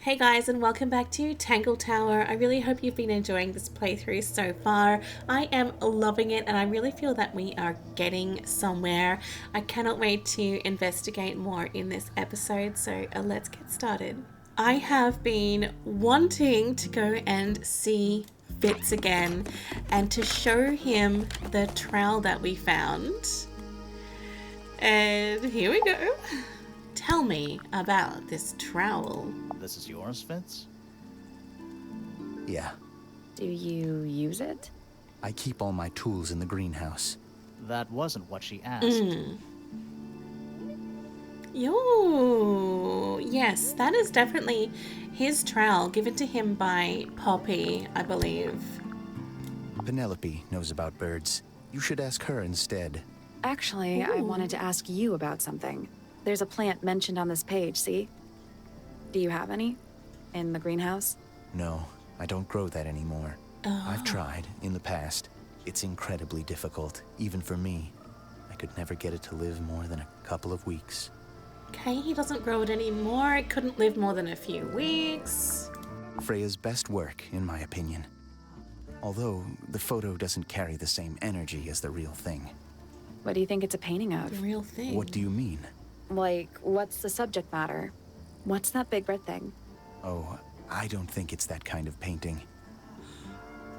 Hey guys, and welcome back to Tangle Tower. I really hope you've been enjoying this playthrough so far. I am loving it and I really feel that we are getting somewhere. I cannot wait to investigate more in this episode, so let's get started. I have been wanting to go and see Fitz again and to show him the trowel that we found. And here we go. Tell me about this trowel. This is yours, Fitz? Yeah, Do you use it? I keep all my tools in the greenhouse. That wasn't what she asked. Yo, yes, that is definitely his trowel given to him by Poppy, I believe. Penelope knows about birds. You should ask her instead. Actually, I wanted to ask you about something. There's a plant mentioned on this page, see? Do you have any? In the greenhouse? No, I don't grow that anymore. I've tried in the past. It's incredibly difficult, even for me. I could never get it to live more than a couple of weeks. Okay, he doesn't grow it anymore. It couldn't live more than a few weeks. Freya's best work, in my opinion. Although, the photo doesn't carry the same energy as the real thing. What do you think it's a painting The of? real thing. What do you mean? Like, what's the subject matter? What's that big red thing? Oh, I don't think it's that kind of painting.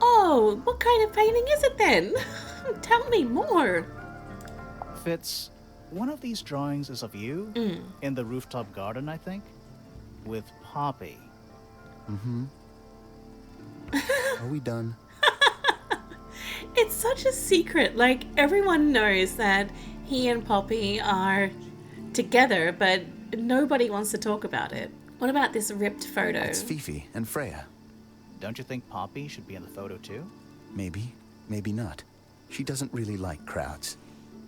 Oh, what kind of painting is it then? Tell me more. Fitz, one of these drawings is of you in the rooftop garden, I think, with Poppy. Are we done? It's such a secret. Like, everyone knows that he and Poppy are together, but nobody wants to talk about it. What about this ripped photo? It's Fifi and Freya. Don't you think Poppy should be in the photo too? Maybe, maybe not. She doesn't really like crowds.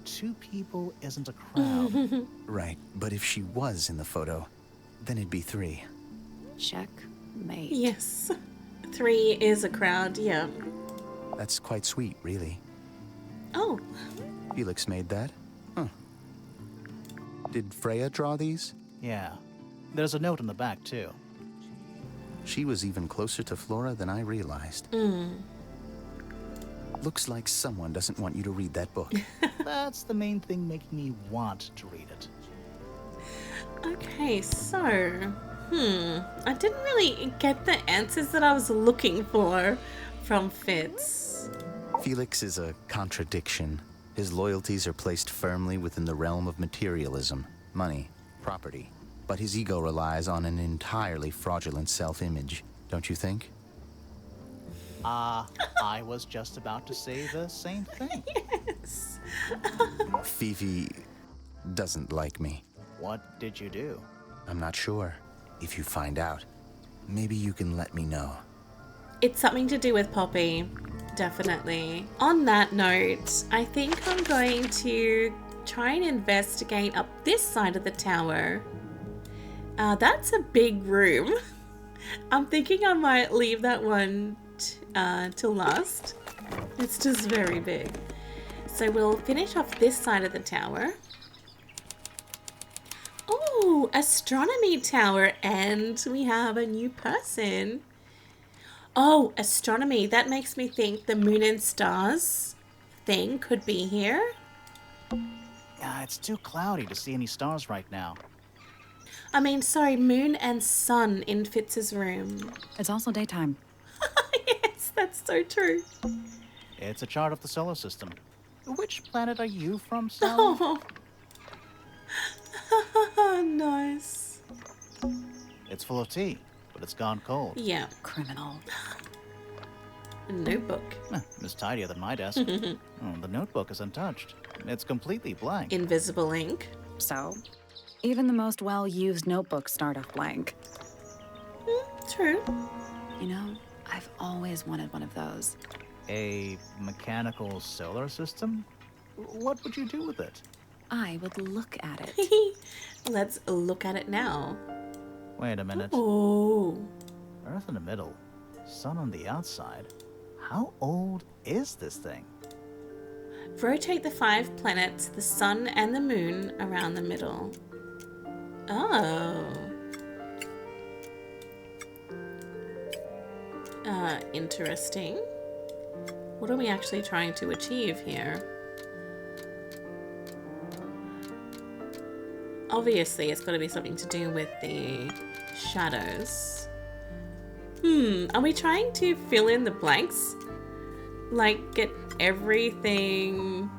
Two people isn't a crowd. Right, but if she was in the photo, then it'd be 3. Checkmate. Yes. 3 is a crowd, yeah. That's quite sweet, really. Oh, Felix made that? Huh. Did Freya draw these? Yeah. There's a note on the back too. She was even closer to Flora than I realized. Looks like someone doesn't want you to read that book. That's the main thing making me want to read it. okay, so, I didn't really get the answers that I was looking for from Fitz. Felix is a contradiction. His loyalties are placed firmly within the realm of materialism, money, property. But his ego relies on an entirely fraudulent self-image, don't you think? I was just about to say the same thing. Yes. Fifi doesn't like me. What did you do? I'm not sure. If you find out, maybe you can let me know. It's something to do with Poppy, definitely. On that note, I think I'm going to try and investigate up this side of the tower. That's a big room. I'm thinking I might leave that one till last. It's just very big. So we'll finish off this side of the tower. Oh, astronomy tower, and we have a new person. Oh, astronomy. That makes me think the moon and stars thing could be here. It's too cloudy to see any stars right now. I mean, sorry, moon and sun in Fitz's room. It's also daytime. Yes, that's so true. It's a chart of the solar system. Which planet are you from, Sally? Oh, nice. It's full of tea, but it's gone cold. Yeah, Criminal. notebook. It's tidier than my desk. The notebook is untouched. It's completely blank. Invisible ink. So, even the most well-used notebooks start off blank. True. You know, I've always wanted one of those. A mechanical solar system? What would you do with it? I would look at it. Let's look at it now. Wait a minute. Oh. Earth in the middle, sun on the outside. How old is this thing? Rotate the 5 planets, the sun and the moon around the middle. Oh. Interesting. What are we actually trying to achieve here? Obviously, it's got to be something to do with the shadows. Are we trying to fill in the blanks? Like, get everything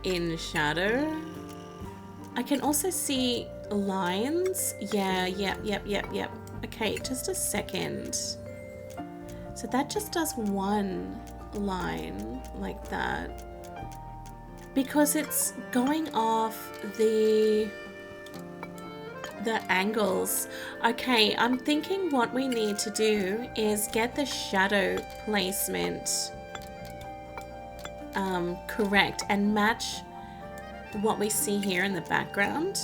in shadow? I can also see lines. Yeah, yep. Okay, just a second. So that just does one line like that. Because it's going off the angles. Okay, I'm thinking what we need to do is get the shadow placement correct and match what we see here in the background.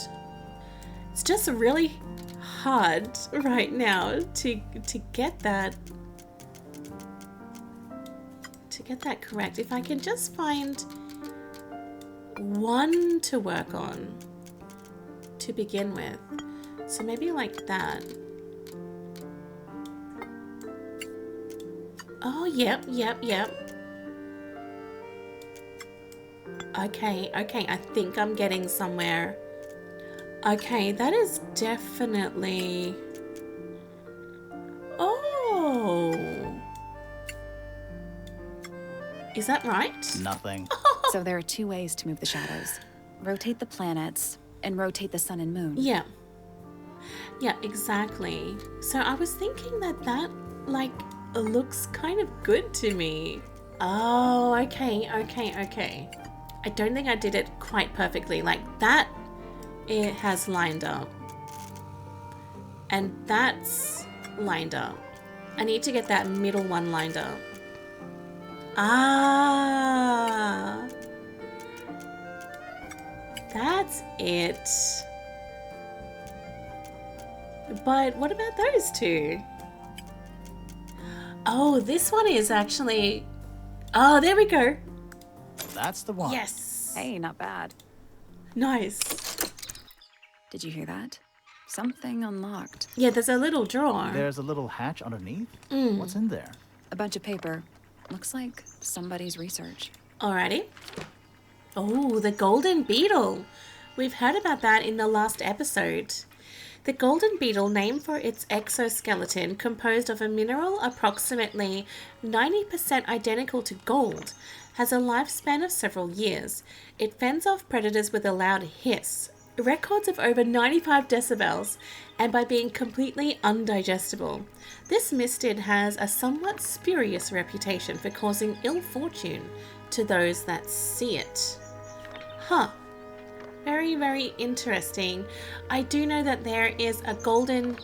It's just really hard right now to get that correct. If I can just find one to work on to begin with. So maybe like that. Oh, yep. Okay, I think I'm getting somewhere. Okay, that is definitely... Oh! Is that right? Nothing. So there are two ways to move the shadows. Rotate the planets and rotate the sun and moon. Yeah. Yeah, exactly. So I was thinking that like looks kind of good to me. Oh, okay. I don't think I did it quite perfectly. Like that, it has lined up. And that's lined up. I need to get that middle one lined up. Ah. That's it. But what about those two? Oh, this one is actually... Oh, there we go. That's the one. Yes. Hey, not bad. Nice. Did you hear that? Something unlocked. Yeah, there's a little drawer. There's a little hatch underneath. What's in there? A bunch of paper. Looks like somebody's research. Alrighty. Oh, the golden beetle. We've heard about that in the last episode. The golden beetle, named for its exoskeleton, composed of a mineral approximately 90% identical to gold, has a lifespan of several years. It fends off predators with a loud hiss, records of over 95 decibels, and by being completely undigestible. This mistid has a somewhat spurious reputation for causing ill fortune to those that see it. Huh. Very, very interesting. I do know that there is a golden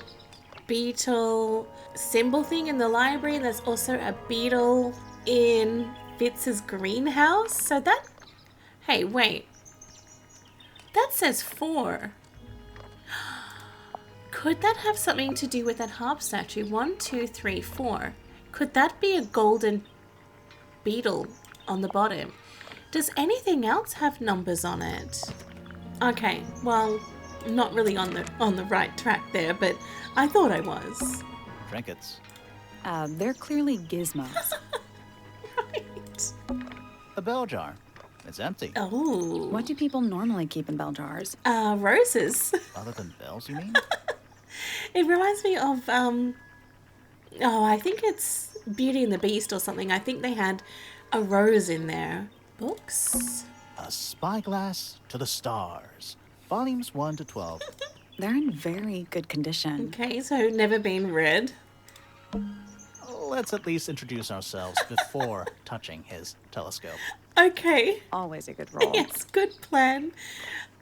beetle symbol thing in the library. There's also a beetle in Fitz's greenhouse. So that... Hey, wait. That says 4. Could that have something to do with that harp statue? 1, 2, 3, 4. Could that be a golden beetle on the bottom? Does anything else have numbers on it? Okay, well, not really on the right track there, but I thought I was. Trinkets. They're clearly gizmos. Right. A bell jar. It's empty. Oh. What do people normally keep in bell jars? Roses. Other than bells, you mean? It reminds me of, I think it's Beauty and the Beast or something. I think they had a rose in there. Books? A spyglass to the stars. Volumes 1 to 12. They're in very good condition. Okay, so never been read. Let's at least introduce ourselves before touching his telescope. Okay. Always a good roll. Yes, good plan.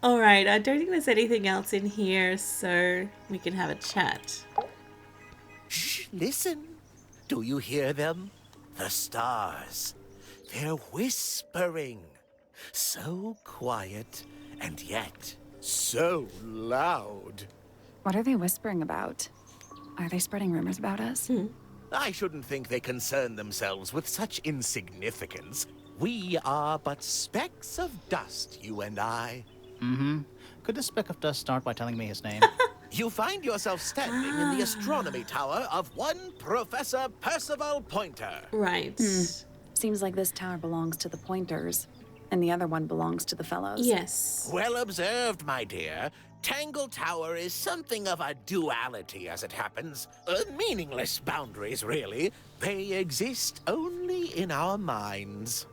All right, I don't think there's anything else in here, so we can have a chat. Shh, listen. Do you hear them? The stars. They're whispering. So quiet, and yet so loud. What are they whispering about? Are they spreading rumors about us? I shouldn't think they concern themselves with such insignificance. We are but specks of dust, you and I. Mm-hmm. Could this speck of dust start by telling me his name? You find yourself standing in the astronomy tower of one Professor Percival Pointer. Right. Seems like this tower belongs to the Pointers, and the other one belongs to the Fellows. Yes. Well observed, my dear. Tangle Tower is something of a duality, as it happens. Meaningless boundaries, really. They exist only in our minds.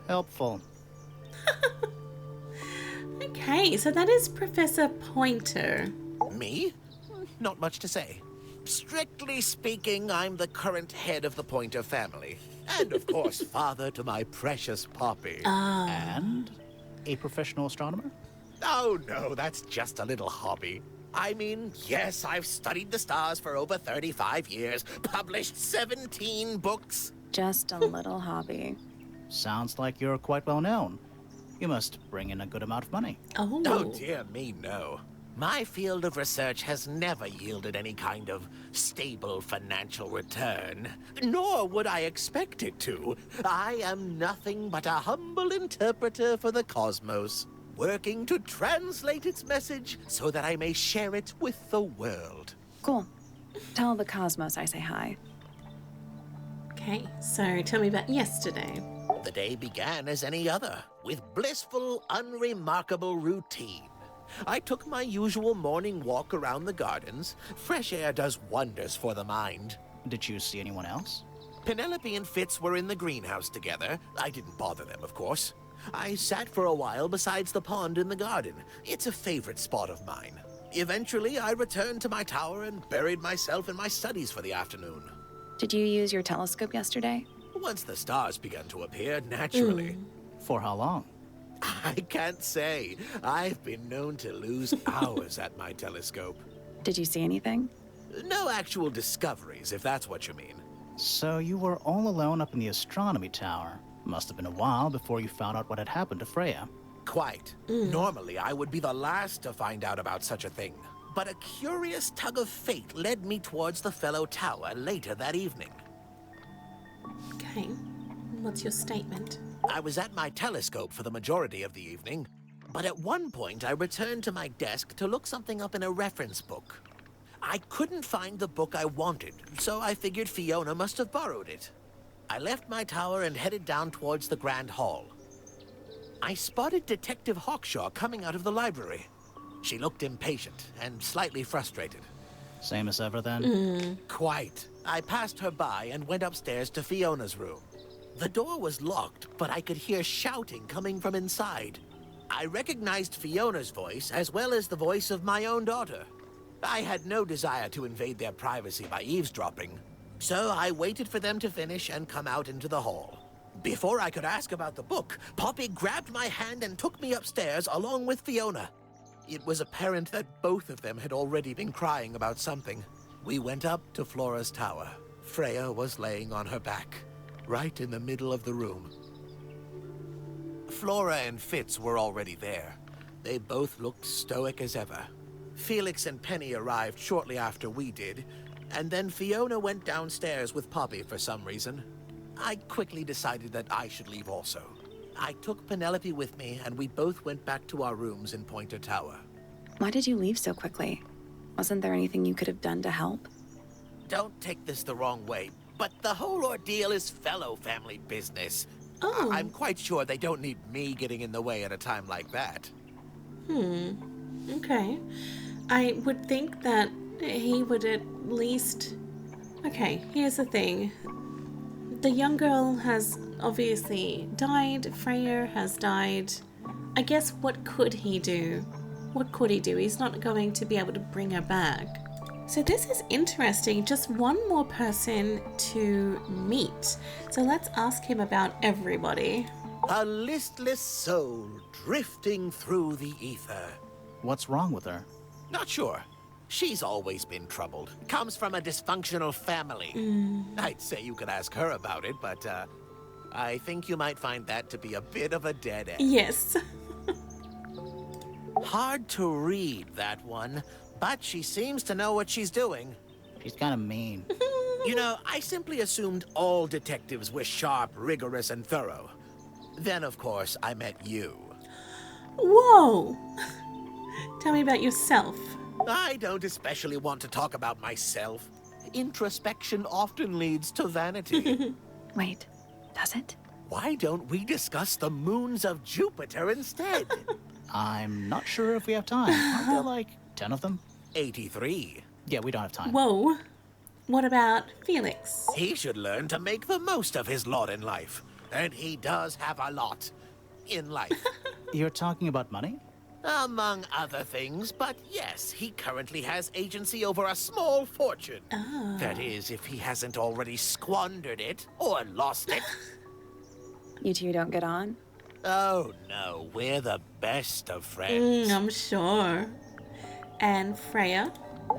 Helpful. Okay, so that is Professor Pointer. Me? Not much to say. Strictly speaking, I'm the current head of the Pointer family. And of course, father to my precious Poppy. And a professional astronomer? Oh no, that's just a little hobby. I mean, yes, I've studied the stars for over 35 years, published 17 books. Just a little hobby. Sounds like you're quite well known. You must bring in a good amount of money. Oh Oh. dear me, no. My field of research has never yielded any kind of stable financial return, nor would I expect it to. I am nothing but a humble interpreter for the cosmos, working to translate its message so that I may share it with the world. Cool. Tell the cosmos I say hi. Okay, so tell me about yesterday. The day began as any other, with blissful, unremarkable routine. I took my usual morning walk around the gardens. Fresh air does wonders for the mind. Did you see anyone else? Penelope and Fitz were in the greenhouse together. I didn't bother them, of course. I sat for a while besides the pond in the garden. It's a favorite spot of mine. Eventually, I returned to my tower and buried myself in my studies for the afternoon. Did you use your telescope yesterday? Once the stars began to appear, naturally. For how long? I can't say. I've been known to lose hours at my telescope. Did you see anything? No actual discoveries, if that's what you mean. So you were all alone up in the astronomy tower. Must have been a while before you found out what had happened to Freya. Quite. Normally, I would be the last to find out about such a thing. But a curious tug of fate led me towards the Fellow Tower later that evening. Okay, what's your statement? I was at my telescope for the majority of the evening, but at one point I returned to my desk to look something up in a reference book. I couldn't find the book I wanted, so I figured Fiona must have borrowed it. I left my tower and headed down towards the Grand Hall. I spotted Detective Hawkshaw coming out of the library. She looked impatient and slightly frustrated. Same as ever then? Quite. I passed her by and went upstairs to Fiona's room. The door was locked, but I could hear shouting coming from inside. I recognized Fiona's voice as well as the voice of my own daughter. I had no desire to invade their privacy by eavesdropping, so I waited for them to finish and come out into the hall. Before I could ask about the book, Poppy grabbed my hand and took me upstairs along with Fiona. It was apparent that both of them had already been crying about something. We went up to Flora's tower. Freya was laying on her back, right in the middle of the room. Flora and Fitz were already there. They both looked stoic as ever. Felix and Penny arrived shortly after we did, and then Fiona went downstairs with Poppy for some reason. I quickly decided that I should leave also. I took Penelope with me, and we both went back to our rooms in Pointer Tower. Why did you leave so quickly? Wasn't there anything you could have done to help? Don't take this the wrong way, but the whole ordeal is Fellow family business. Oh. I'm quite sure they don't need me getting in the way at a time like that. Okay. I would think that he would at least... Okay, here's the thing. The young girl has obviously died. Freya has died. I guess what could he do? What could he do? He's not going to be able to bring her back. So this is interesting. Just one more person to meet. So let's ask him about everybody. A listless soul drifting through the ether. What's wrong with her? Not sure. She's always been troubled. Comes from a dysfunctional family. I'd say you could ask her about it, but I think you might find that to be a bit of a dead end. Yes. Hard to read, that one, but she seems to know what she's doing. She's kind of mean. You know, I simply assumed all detectives were sharp, rigorous, and thorough. Then, of course, I met you. Whoa. Tell me about yourself. I don't especially want to talk about myself. Introspection often leads to vanity. Wait, does it? Why don't we discuss the moons of Jupiter instead? I'm not sure if we have time. Aren't there like 10 of them? 83. Yeah, we don't have time. Whoa. What about Felix? He should learn to make the most of his lot in life. And he does have a lot in life. You're talking about money? Among other things, but yes, he currently has agency over a small fortune. That is, if he hasn't already squandered it or lost it. You two don't get on? Oh no, we're the best of friends. I'm sure. And Freya?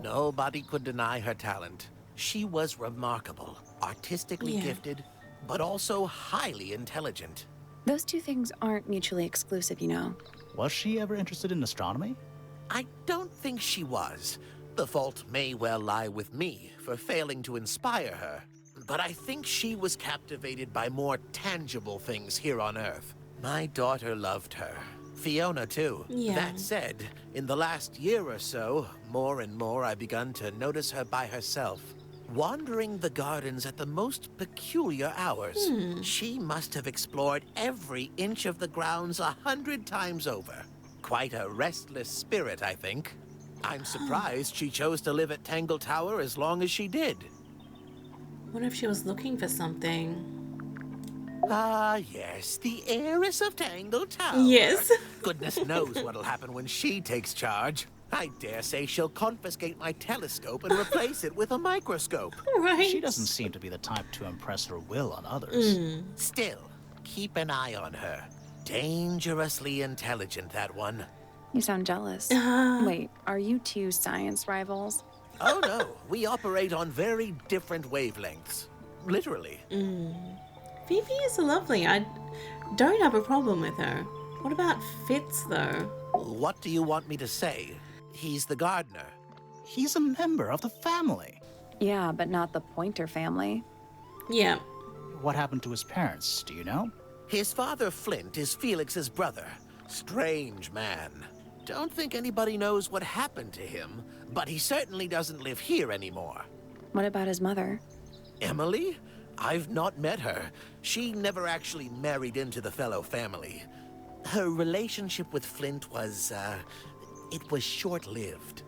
Nobody could deny her talent. She was remarkable, artistically gifted, but also highly intelligent. Those two things aren't mutually exclusive, you know. Was she ever interested in astronomy? I don't think she was. The fault may well lie with me for failing to inspire her. But I think she was captivated by more tangible things here on Earth. My daughter loved her. Fiona, too. Yeah. That said, in the last year or so, more and more I've begun to notice her by herself. Wandering the gardens at the most peculiar hours. She must have explored every inch of the grounds 100 times over. Quite a restless spirit, I think. I'm surprised she chose to live at Tangle Tower as long as she did. What if she was looking for something? Ah, yes, the heiress of Tangle Tower. Yes. Goodness knows what'll happen when she takes charge. I dare say she'll confiscate my telescope and replace it with a microscope. Right. She doesn't seem to be the type to impress her will on others. Still, keep an eye on her. Dangerously intelligent, that one. You sound jealous. Wait, are you two science rivals? Oh no, we operate on very different wavelengths. Literally. Phoebe is lovely. I don't have a problem with her. What about Fitz, though? What do you want me to say? He's the gardener. He's a member of the family. Yeah, but not the Pointer family. Yeah. What happened to his parents, do you know? His father, Flint, is Felix's brother. Strange man. Don't think anybody knows what happened to him, but he certainly doesn't live here anymore. What about his mother? Emily? I've not met her. She never actually married into the Fellow family. Her relationship with Flint was, it was short-lived.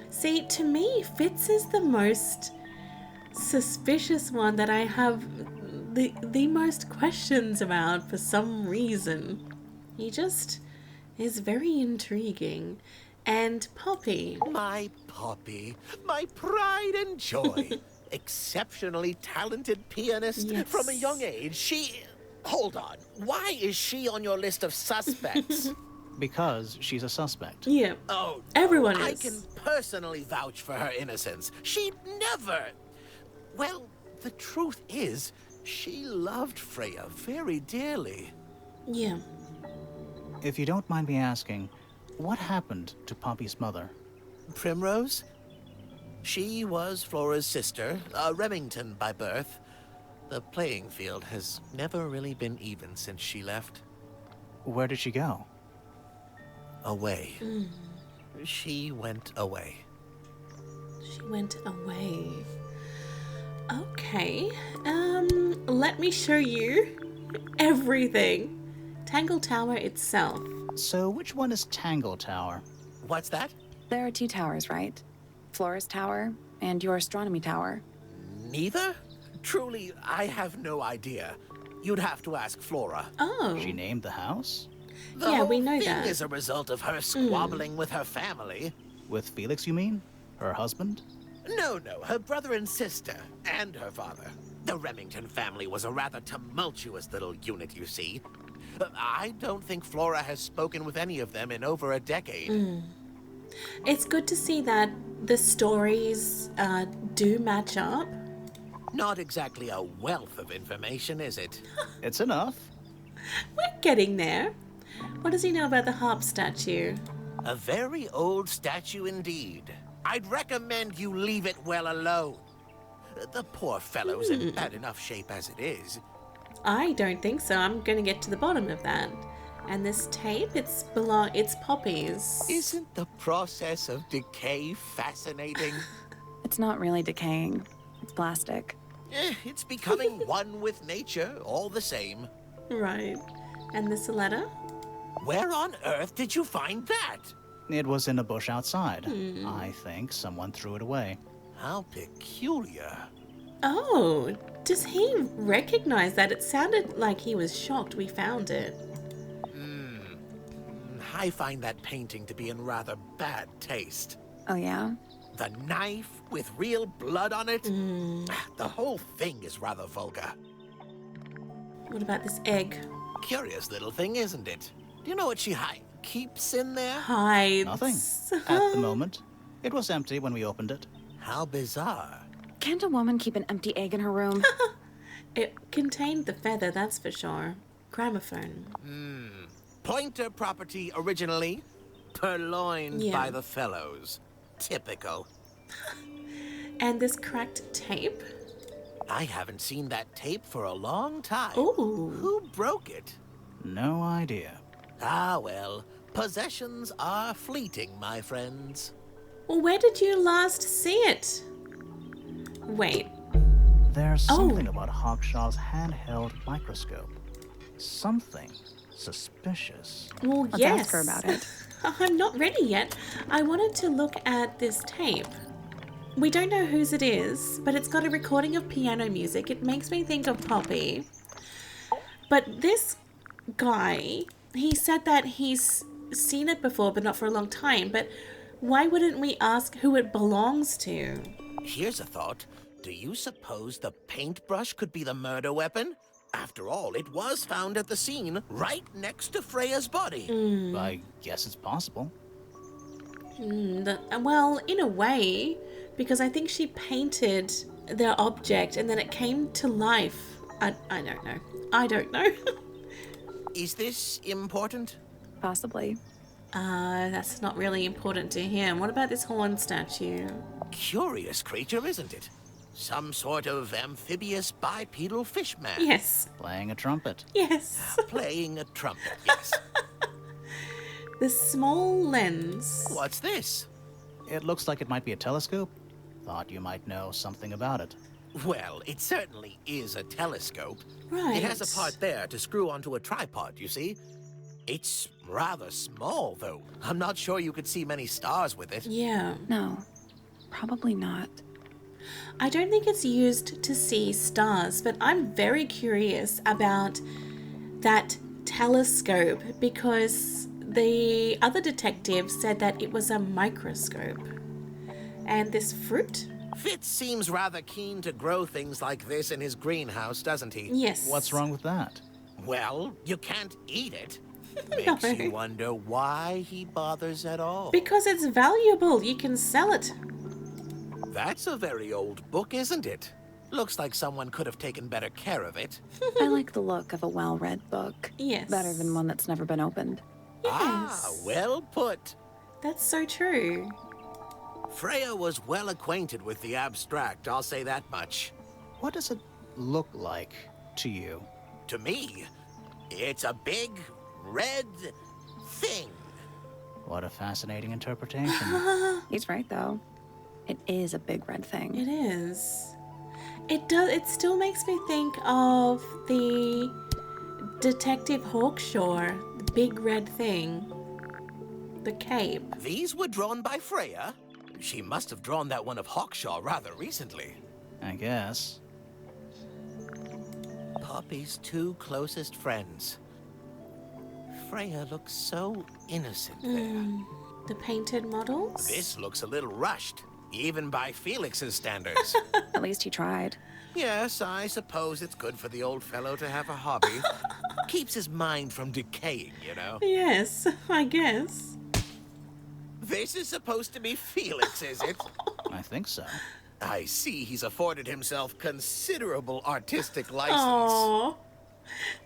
See, to me, Fitz is the most suspicious one that I have the most questions about for some reason. He just is very intriguing. And Poppy. My Poppy, my pride and joy. Exceptionally talented pianist Yes. from a young age. Hold on. Why is she on your list of suspects? Because she's a suspect. Yeah. Oh, Everyone I is. can personally vouch for her innocence. She'd never. Well, the truth is, she loved Freya very dearly. Yeah. If you don't mind me asking, what happened to Poppy's mother? Primrose? She was Flora's sister, a Remington by birth. The playing field has never really been even since she left. Where did she go? Away. She went away. She went away. Okay. Let me show you everything. Tangle Tower itself. So which one is Tangle Tower? What's that? There are two towers, right? Flora's tower and your astronomy tower. Neither? Truly, I have no idea. You'd have to ask Flora. Oh. She named the house? The Yeah, we whole know thing that. is a result of her squabbling with her family. With Felix, you mean? Her husband? No, her brother and sister, and her father. The Remington family was a rather tumultuous little unit, you see. I don't think Flora has spoken with any of them in over a decade. It's good to see that the stories do match up. Not exactly a wealth of information, is it? It's enough. We're getting there. What does he know about the harp statue? A very old statue indeed. I'd recommend you leave it well alone. The poor fellow's in bad enough shape as it is. I don't think so. I'm going to get to the bottom of that. And this tape, it's Poppy's. Isn't the process of decay fascinating? It's not really decaying. It's plastic. It's becoming one with nature, all the same. Right. And this letter? Where on earth did you find that? It was in a bush outside. I think someone threw it away. How peculiar. Oh, does he recognize that? It sounded like he was shocked we found it. I find that painting to be in rather bad taste. Oh, yeah? The knife with real blood on it? The whole thing is rather vulgar. What about this egg? Curious little thing, isn't it? Do you know what she keeps in there? Hides. Nothing. At the moment. It was empty when we opened it. How bizarre. Can't a woman keep an empty egg in her room? It contained the feather, that's for sure. Gramophone. Pointer property originally, purloined Yeah. by the Fellows. Typical. And this cracked tape. I haven't seen that tape for a long time. Ooh. Who broke it? No idea. Ah, well, possessions are fleeting, my friends. Well, where did you last see it? Wait. There's Oh. something about Hawkshaw's handheld microscope. Something suspicious. Well, Let's yes. ask her about it. I'm not ready yet. I wanted to look at this tape. We don't know whose it is, but it's got a recording of piano music. It makes me think of Poppy. But this guy, he said that he's seen it before, but not for a long time. But why wouldn't we ask who it belongs to? Here's a thought. Do you suppose the paintbrush could be the murder weapon? After all, it was found at the scene, right next to Freya's body. I guess it's possible. Well, in a way, because I think she painted the object and then it came to life. I don't know. I don't know. Is this important? Possibly. That's not really important to him. What about this horn statue? Curious creature, isn't it? Some sort of amphibious bipedal fish man. Yes. Playing a trumpet. Yes. Playing a trumpet, yes. The small lens. What's this? It looks like it might be a telescope. Thought you might know something about it. Well, it certainly is a telescope. Right. It has a part there to screw onto a tripod, you see. It's rather small, though. I'm not sure you could see many stars with it. Yeah. No, probably not. I don't think it's used to see stars, but I'm very curious about that telescope because the other detective said that it was a microscope. And this fruit? Fitz seems rather keen to grow things like this in his greenhouse, doesn't he? Yes. What's wrong with that? Well, you can't eat it. No. Makes you wonder why he bothers at all. Because it's valuable. You can sell it. That's a very old book, isn't it? Looks like someone could have taken better care of it. I like the look of a well-read book. Yes. Better than one that's never been opened. Ah, well put. That's so true. Freya was well acquainted with the abstract, I'll say that much. What does it look like to you? To me, it's a big, red thing. What a fascinating interpretation. He's right, though. It is a big red thing. It is. It does. It still makes me think of the Detective Hawkshaw, the big red thing, the cape. These were drawn by Freya. She must have drawn that one of Hawkshaw rather recently. I guess. Poppy's two closest friends. Freya looks so innocent there. The painted models? This looks a little rushed, even by Felix's standards. At least he tried. Yes, I suppose it's good for the old fellow to have a hobby. Keeps his mind from decaying, you know. Yes, I guess. This is supposed to be Felix, is it? I think so. I see he's afforded himself considerable artistic license. Aww.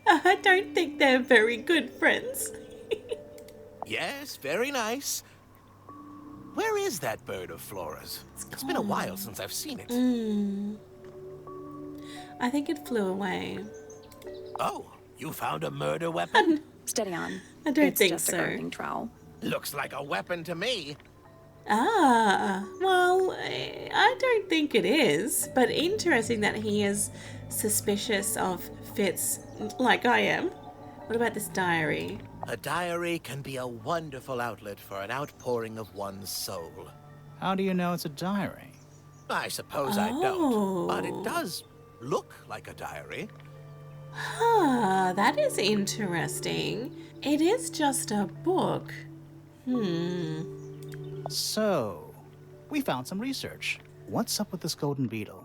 I don't think they're very good friends. Yes, very nice. Where is that bird of Flora's? It's been a while since I've seen it. I think it flew away. Oh, you found a murder weapon? Steady on. I don't It's think just so. a gardening trowel. Looks like a weapon to me. Ah, well, I don't think it is, but interesting that he is suspicious of Fitz like I am. What about this diary? A diary can be a wonderful outlet for an outpouring of one's soul. How do you know it's a diary? I suppose I don't, but it does look like a diary. Huh, that is interesting. It is just a book. So, we found some research. What's up with this golden beetle?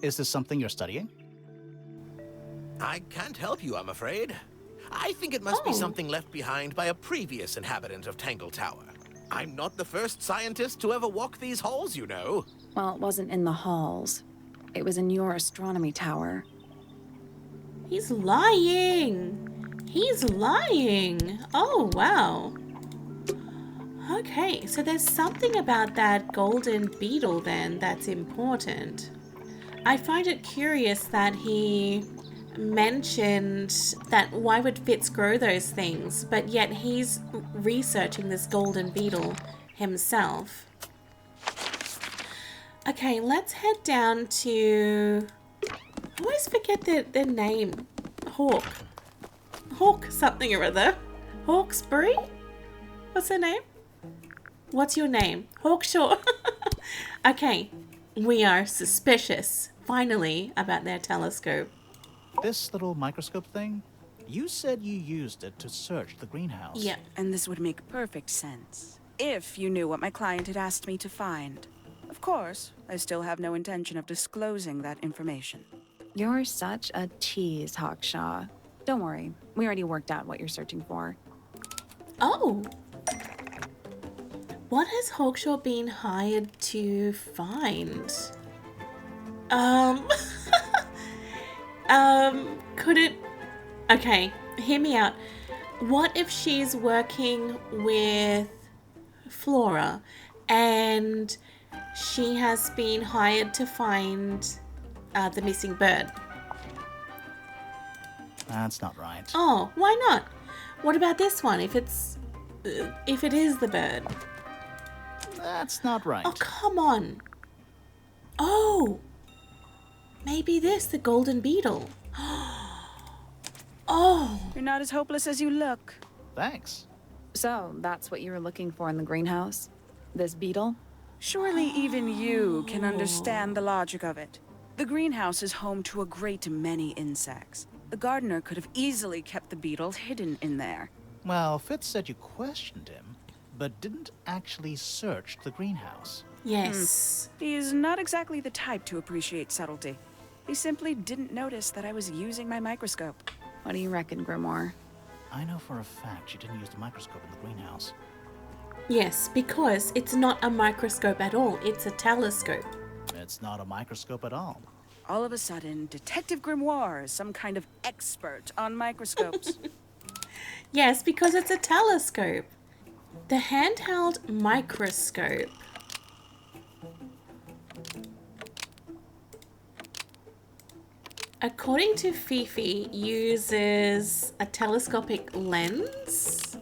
Is this something you're studying? I can't help you, I'm afraid. I think it must be something left behind by a previous inhabitant of Tangle Tower. I'm not the first scientist to ever walk these halls, you know. Well, it wasn't in the halls. It was in your astronomy tower. He's lying. He's lying. Oh, wow. Okay, so there's something about that golden beetle then that's important. I find it curious that he mentioned that why would Fitz grow those things, but yet he's researching this golden beetle himself. Okay, let's head down to... I always forget their name. Hawk something or other. Hawkesbury? What's her name? What's your name? Hawkshaw. Okay, we are suspicious, finally, about their telescope. This little microscope thing? You said you used it to search the greenhouse. Yeah. And this would make perfect sense, if you knew what my client had asked me to find. Of course, I still have no intention of disclosing that information. You're such a tease, Hawkshaw. Don't worry, we already worked out what you're searching for. Oh. What has Hawkshaw been hired to find? Could it... Okay, hear me out. What if she's working with Flora and she has been hired to find the missing bird? That's not right. Oh, why not? What about this one? If it is the bird? That's not right. Oh, come on. Oh, maybe this, the golden beetle. Oh, You're not as hopeless as you look. Thanks. So, that's what you were looking for in the greenhouse? This beetle? Surely even you can understand the logic of it. The greenhouse is home to a great many insects. The gardener could have easily kept the beetle hidden in there. Well, Fitz said you questioned him, but didn't actually search the greenhouse. yes. He is not exactly the type to appreciate subtlety. He simply didn't notice that I was using my microscope. What do you reckon, Grimoire? I know for a fact you didn't use the microscope in the greenhouse. Yes, because it's not a microscope at all. It's a telescope. It's not a microscope at all. All of a sudden, Detective Grimoire is some kind of expert on microscopes. Yes, because it's a telescope. The handheld microscope. According to Fifi, uses a telescopic lens.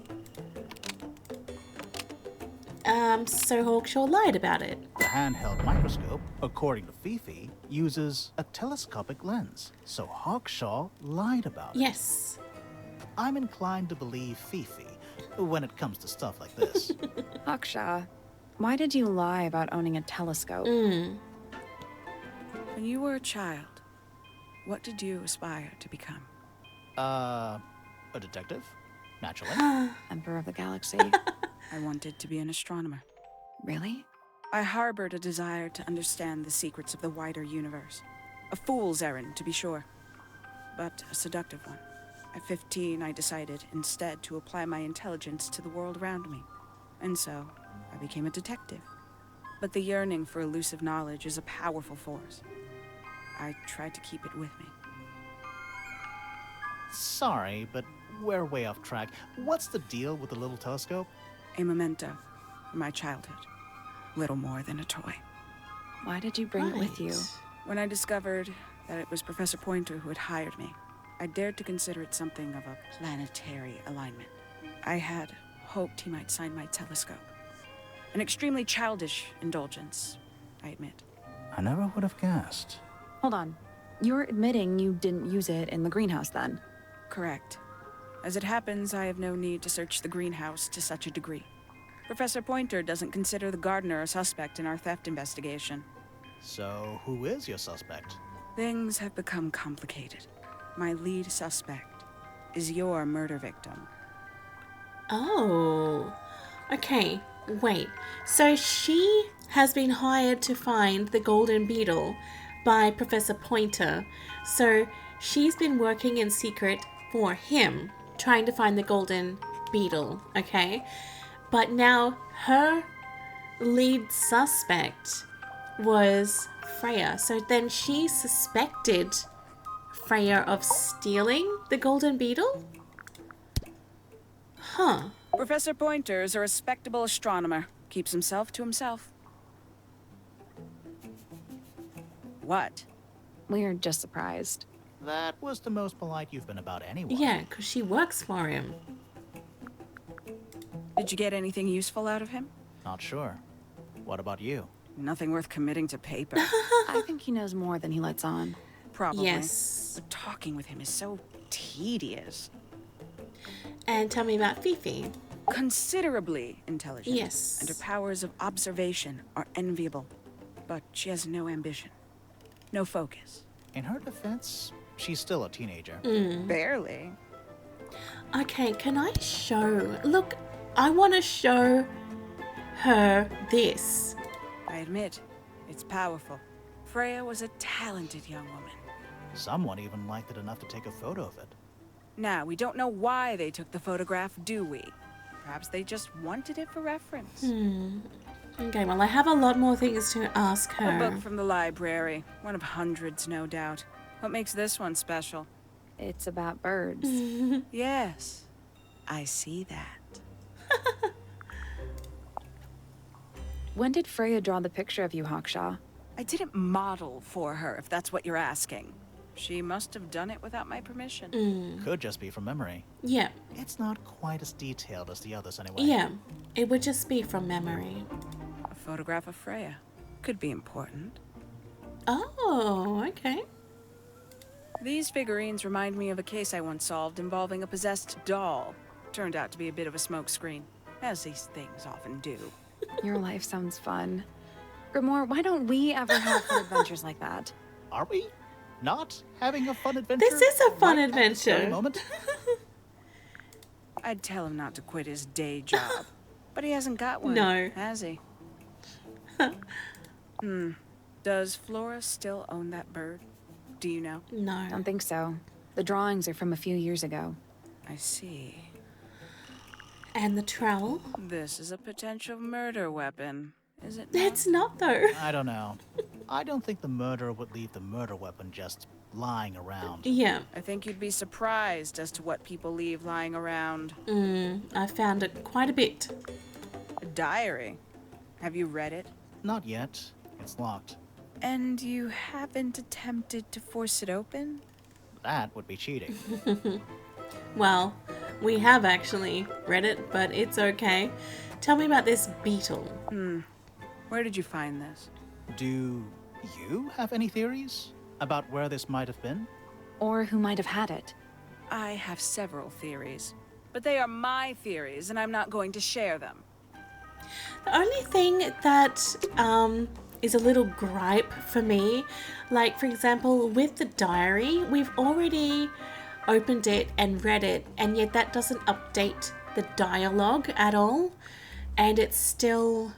So Hawkshaw lied about it. The handheld microscope, according to Fifi, uses a telescopic lens. So Hawkshaw lied about it. Yes. I'm inclined to believe Fifi when it comes to stuff like this. Hawkshaw, why did you lie about owning a telescope? When you were a child, what did you aspire to become? A detective? Naturally. Emperor of the Galaxy? I wanted to be an astronomer. Really? I harbored a desire to understand the secrets of the wider universe. A fool's errand, to be sure, but a seductive one. At 15, I decided instead to apply my intelligence to the world around me. And so, I became a detective. But the yearning for elusive knowledge is a powerful force. I tried to keep it with me. Sorry, but we're way off track. What's the deal with the little telescope? A memento from my childhood. Little more than a toy. Why did you bring it with you? Right. When I discovered that it was Professor Pointer who had hired me, I dared to consider it something of a planetary alignment. I had hoped he might sign my telescope. An extremely childish indulgence, I admit. I never would have guessed. Hold on. You're admitting you didn't use it in the greenhouse then? Correct. As it happens, I have no need to search the greenhouse to such a degree. Professor Pointer doesn't consider the gardener a suspect in our theft investigation. So, who is your suspect? Things have become complicated. My lead suspect is your murder victim. Oh. Okay, wait. So she has been hired to find the golden beetle by Professor Pointer. So she's been working in secret for him, trying to find the golden beetle, okay? But now her lead suspect was Freya. So then she suspected Freya of stealing the golden beetle? Huh. Professor Pointer is a respectable astronomer. Keeps himself to himself. What? We're just surprised. That was the most polite you've been about anyone. Yeah, because she works for him. Did you get anything useful out of him? Not sure. What about you? Nothing worth committing to paper. I think he knows more than he lets on. Probably. Yes. But talking with him is so tedious. And tell me about Fifi. Considerably intelligent. Yes. And her powers of observation are enviable. But she has no ambition. No focus. In her defense, she's still a teenager. Barely. Okay, can I show... Look, I want to show her this. I admit, it's powerful. Freya was a talented young woman. Someone even liked it enough to take a photo of it. Now, we don't know why they took the photograph, do we? Perhaps they just wanted it for reference. Okay, well, I have a lot more things to ask A her. book from the library. One of hundreds, no doubt. What makes this one special? It's about birds. Yes, I see that. When did Freya draw the picture of you, Hawkshaw? I didn't model for her, if that's what you're asking. She must have done it without my permission. Could just be from memory. Yeah, It's not quite as detailed as the others anyway. yeah. It would just be from memory. A photograph of Freya. Could be important. Oh, okay. These figurines remind me of a case I once solved involving a possessed doll. Turned out to be a bit of a smokescreen, as these things often do. Your life sounds fun. Grimoire, why don't we ever have fun adventures like that? Are we not having a fun adventure? This is a fun right at this very adventure. moment? I'd tell him not to quit his day job. But he hasn't got one, No. has he? Does Flora still own that bird? Do you know? No. Don't think so. The drawings are from a few years ago. I see. And the trowel? This is a potential murder weapon, is it not? It's not, though. I don't know. I don't think the murderer would leave the murder weapon just lying around. Yeah. I think you'd be surprised as to what people leave lying around. I found it quite a bit. A diary. Have you read it? Not yet. It's locked. And you haven't attempted to force it open? That would be cheating. Well, we have actually read it, but it's okay. Tell me about this beetle. Where did you find this? Do you have any theories about where this might have been? Or who might have had it. I have several theories. But they are my theories, and I'm not going to share them. The only thing that is a little gripe for me, like for example with the diary, we've already opened it and read it, and yet that doesn't update the dialogue at all, and it's still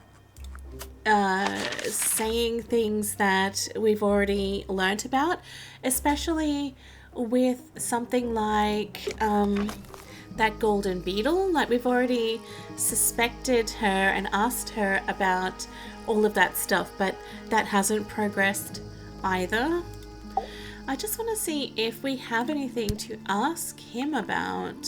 saying things that we've already learnt about, especially with something like that golden beetle. Like, we've already suspected her and asked her about all of that stuff, but that hasn't progressed either. I just want to see if we have anything to ask him about.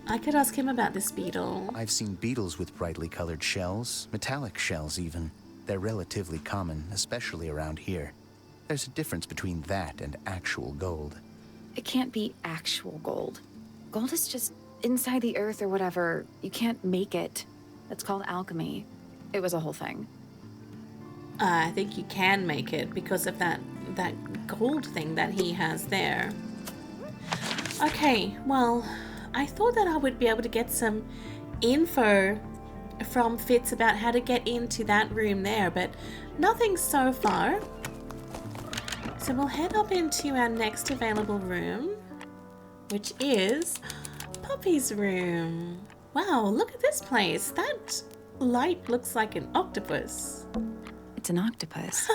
I could ask him about this beetle. I've seen beetles with brightly colored shells, metallic shells even. They're relatively common, especially around here. There's a difference between that and actual gold. It can't be actual gold. Gold is just inside the earth or whatever. You can't make it. That's called alchemy. It was a whole thing. I think you can make it because of that gold thing that he has there. Okay, well, I thought that I would be able to get some info from Fitz about how to get into that room there, but nothing so far. So we'll head up into our next available room, which is Poppy's room. Wow, look at this place. That light looks like an octopus. It's an octopus.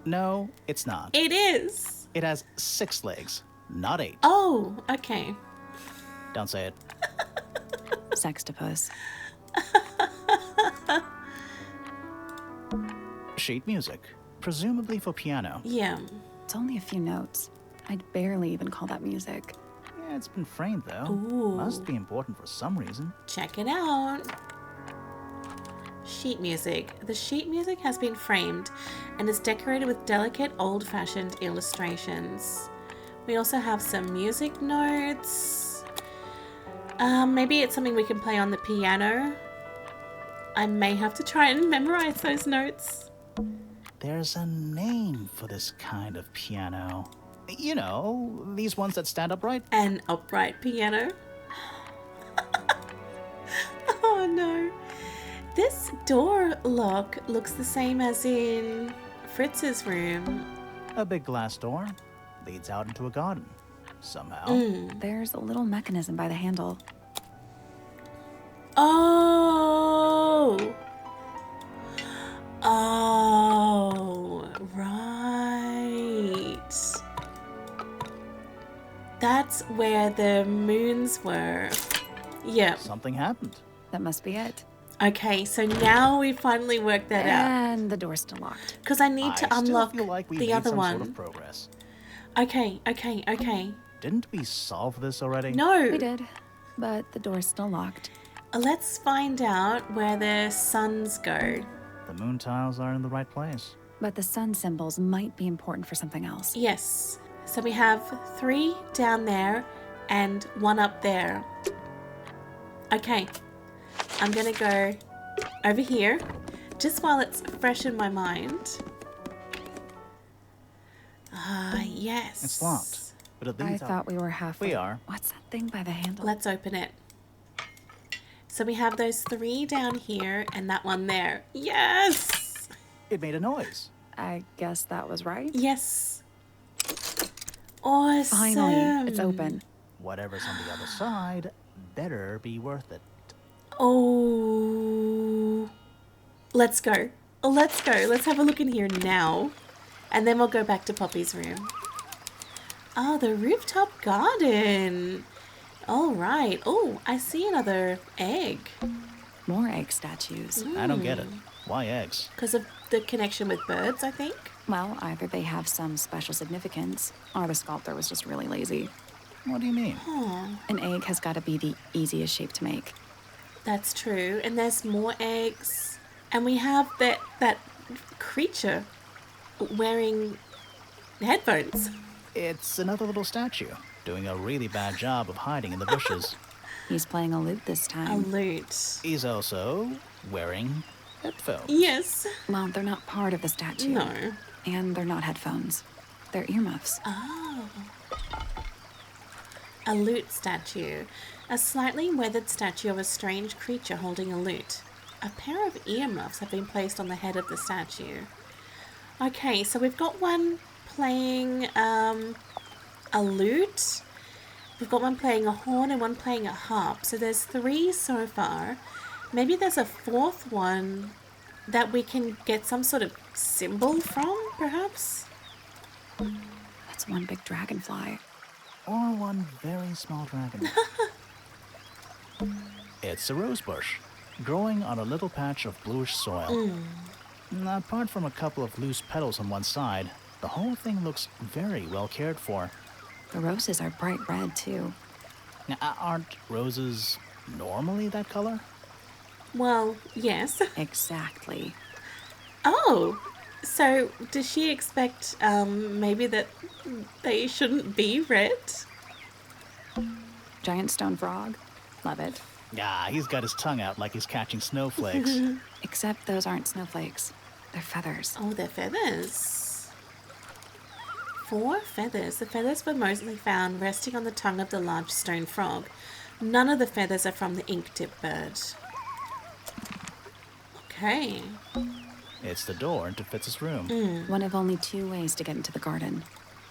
No, it's not. It is. It has 6 legs, not 8. Oh, okay. Don't say it. Sextopus. Sheet music, presumably for piano. Yeah. It's only a few notes. I'd barely even call that music. Yeah, it's been framed though. Ooh. Must be important for some reason. Check it out. Sheet music. The sheet music has been framed and is decorated with delicate old-fashioned illustrations. We also have some music notes. Maybe it's something we can play on the piano. I may have to try and memorize those notes. There's a name for this kind of piano. You know, these ones that stand upright. An upright piano. Oh no. This door lock looks the same as in Fritz's room. A big glass door leads out into a garden. Somehow. There's a little mechanism by the handle. Oh! Oh, right. That's where the moons were. Yeah. Something happened. That must be it. Okay, so now we finally worked that out. And the door's still locked. Because I need to I unlock still feel like we the made other some one. sort of progress. Okay. Didn't we solve this already? No. We did, but the door's still locked. Let's find out where the suns go. The moon tiles are in the right place. But the sun symbols might be important for something else. Yes. So we have 3 down there and 1 up there. Okay. I'm going to go over here just while it's fresh in my mind. Ah, yes. It's locked, but it I leads out. thought we were halfway. We are. What's that thing by the handle? Let's open it. So we have those 3 down here and that one there. Yes! It made a noise. I guess that was right. Yes. Awesome. Finally, it's open. Whatever's on the other side better be worth it. Oh. Let's go. Let's go. Let's have a look in here now. And then we'll go back to Poppy's room. Oh, the rooftop garden. All right. Oh, I see another egg. More egg statues. I don't get it. Why eggs? Because of the connection with birds, I think. Well, either they have some special significance, or the sculptor was just really lazy. What do you mean? An egg has got to be the easiest shape to make. That's true. And there's more eggs. And we have that creature wearing headphones. It's another little statue, doing a really bad job of hiding in the bushes. He's playing a lute this A time. lute. He's also wearing headphones. Yes. Well, they're not part of the statue. No. And they're not headphones. They're earmuffs. Oh. A lute statue. A slightly weathered statue of a strange creature holding a lute. A pair of earmuffs have been placed on the head of the statue. Okay, so we've got one playing a lute. We've got one playing a horn and one playing a harp. So there's 3 so far. Maybe there's a 4th one that we can get some sort of symbol from, perhaps? That's one big dragonfly. Or one very small dragon. It's a rose bush, growing on a little patch of bluish soil. Apart from a couple of loose petals on one side, the whole thing looks very well cared for. The roses are bright red, too. Now, aren't roses normally that color? Well, yes. Exactly. Oh, So, does she expect maybe that they shouldn't be red? Giant stone frog. Love it. Ah, he's got his tongue out like he's catching snowflakes. Except those aren't snowflakes. They're feathers. Oh, they're feathers. 4 feathers. The feathers were mostly found resting on the tongue of the large stone frog. None of the feathers are from the ink-tip bird. Okay. It's the door into Fitz's room. One of only 2 ways to get into the garden.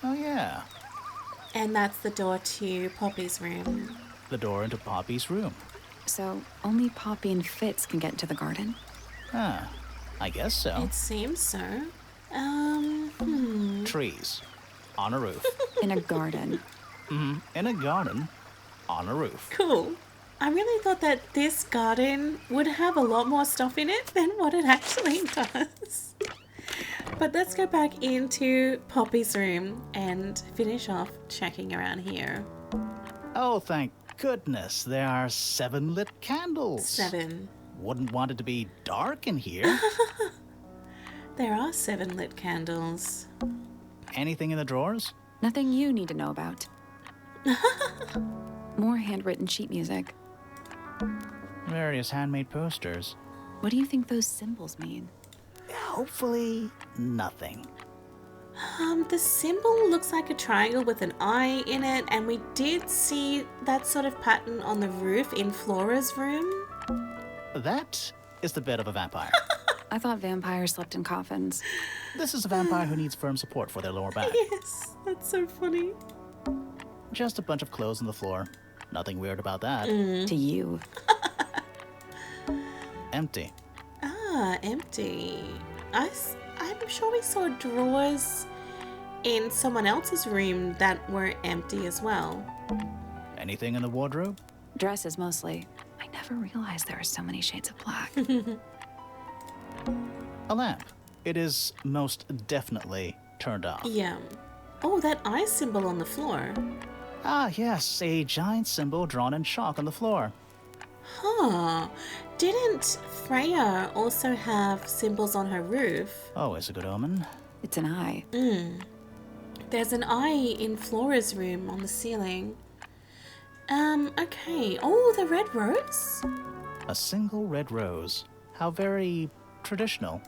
Oh, yeah. And that's the door to Poppy's room. The door into Poppy's room. So only Poppy and Fitz can get into the garden? Ah, I guess so. It seems so. Trees. On a roof. In a garden. In a garden. On a roof. Cool. I really thought that this garden would have a lot more stuff in it than what it actually does. But let's go back into Poppy's room and finish off checking around here. Oh, thank goodness. There are 7 lit candles. 7. Wouldn't want it to be dark in here. There are 7 lit candles. Anything in the drawers? Nothing you need to know about. More handwritten sheet music. Various handmade posters. What do you think those symbols mean? Hopefully, nothing. The symbol looks like a triangle with an eye in it, and we did see that sort of pattern on the roof in Flora's room. That is the bed of a vampire. I thought vampires slept in coffins. This is a vampire who needs firm support for their lower back. Yes, that's so funny. Just a bunch of clothes on the floor. Nothing weird about that. To you. Empty. Ah, empty. I'm sure we saw drawers in someone else's room that were empty as well. Anything in the wardrobe? Dresses mostly. I never realized there are so many shades of black. A lamp. It is most definitely turned off. Yeah. Oh, that eye symbol on the floor. Ah, yes, a giant symbol drawn in chalk on the floor. Huh. Didn't Freya also have symbols on her roof? Always a good omen. It's an eye. There's an eye in Flora's room on the ceiling. Okay. Oh, the red rose? A single red rose. How very traditional.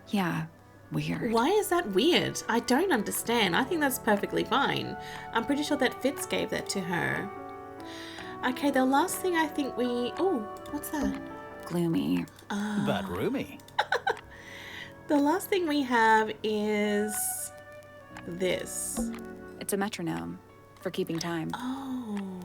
Yeah, weird. Why is that weird? I don't understand. I think that's perfectly fine. I'm pretty sure that Fitz gave that to her. Okay, the last thing I think we... Oh, what's that? Gloomy. But roomy. The last thing we have is this. It's a metronome for keeping time. Oh,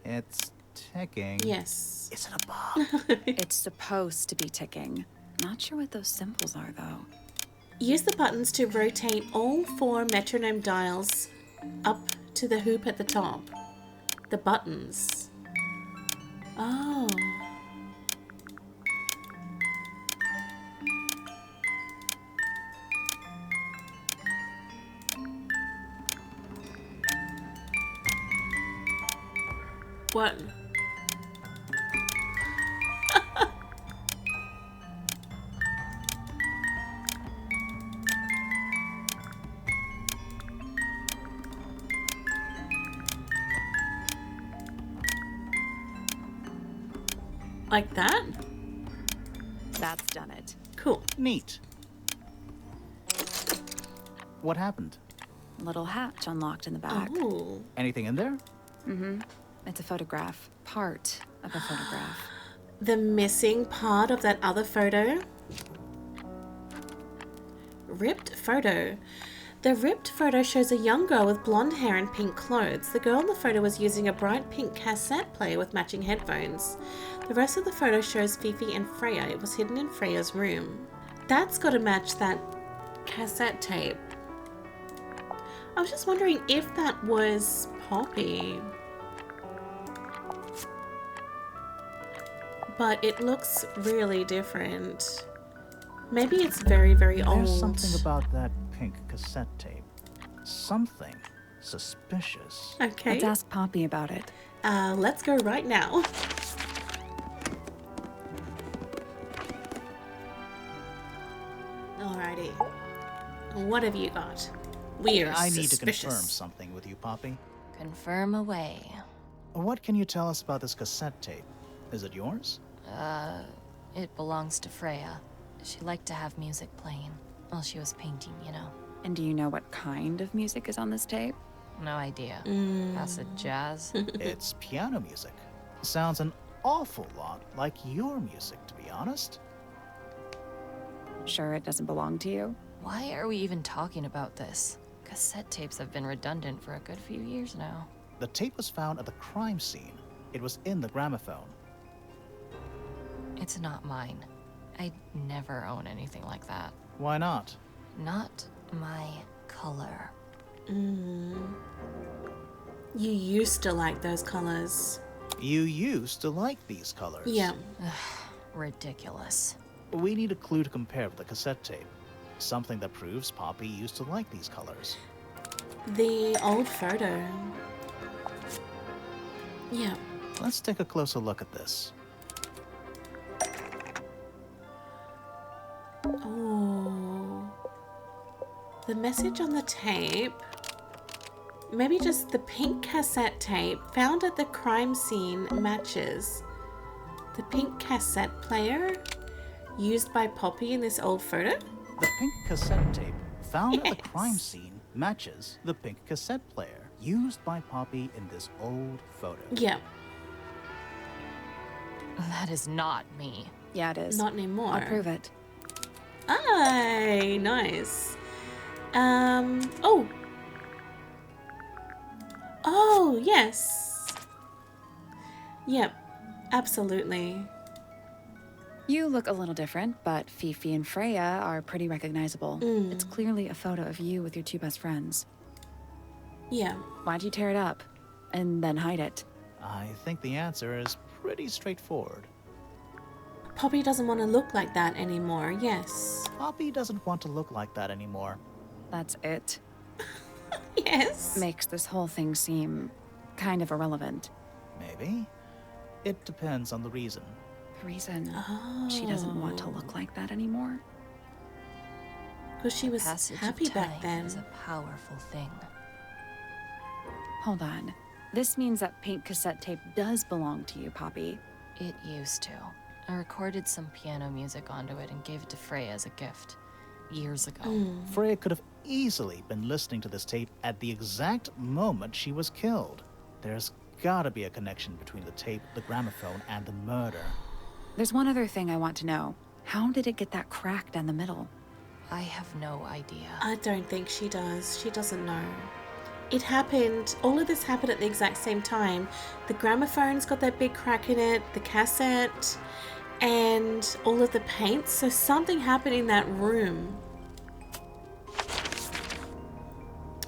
It's ticking. yes. Is it a bomb? It's supposed to be ticking. Not sure what those symbols are, though. Use the buttons to rotate all 4 metronome dials up to the hoop at the top. The buttons. Oh. What? Like that? That's done it. Cool. Neat. What happened? Little hatch unlocked in the back. Oh. Anything in there? It's a photograph. Part of a photograph. The missing part of that other photo. Ripped photo. The ripped photo shows a young girl with blonde hair and pink clothes. The girl in the photo was using a bright pink cassette player with matching headphones. The rest of the photo shows Fifi and Freya. It was hidden in Freya's room. That's got to match that cassette tape. I was just wondering if that was Poppy. But it looks really different. Maybe it's very, very old. There's something about that pink cassette tape. Something suspicious. Okay. Let's ask Poppy about it. Let's go right now. What have you got? We're I need to suspicious. confirm something with you, Poppy. Confirm away. What can you tell us about this cassette tape? Is it yours? It belongs to Freya. She liked to have music playing while she was painting, you know. And do you know what kind of music is on this tape? No idea. Acid jazz? It's piano music. Sounds an awful lot like your music, to be honest. Sure it doesn't belong to you? Why are we even talking about this? Cassette tapes have been redundant for a good few years now. The tape was found at the crime scene. It was in the gramophone. It's not mine. I'd never own anything like that. Why not? Not my color. You used to like those colors. You used to like these colors. Yeah. Ridiculous. We need a clue to compare with the cassette tape. Something that proves Poppy used to like these colors. The old photo. Yeah. Let's take a closer look at this. Oh. The message on the tape. Maybe just the pink cassette tape found at the crime scene matches the pink cassette player used by Poppy in this old photo. The pink cassette tape found at the Yes. crime scene matches the pink cassette player used by Poppy in this old photo. Yeah. That is not me. Yeah, it is. Not anymore. I'll prove it. Aye, nice. Oh. Oh, yes. Yep, absolutely. You look a little different, but Fifi and Freya are pretty recognizable. It's clearly a photo of you with your two best friends. Yeah. Why'd you tear it up and then hide it? I think the answer is pretty straightforward. Poppy doesn't want to look like that anymore, yes. Poppy doesn't want to look like that anymore. That's it. Yes. Makes this whole thing seem kind of irrelevant. Maybe. It depends on the reason. The reason she doesn't want to look like that anymore. Because she was Passage happy of time back then. is a powerful thing. Hold on. This means that pink cassette tape does belong to you, Poppy. It used to. I recorded some piano music onto it and gave it to Freya as a gift. Years ago. Freya could have easily been listening to this tape at the exact moment she was killed. There's gotta be a connection between the tape, the gramophone, and the murder. There's one other thing I want to know. How did it get that crack down the middle? I have no idea. I don't think she does. She doesn't know. It happened, all of this happened at the exact same time. The gramophone's got that big crack in it, the cassette, and all of the paints. So something happened in that room.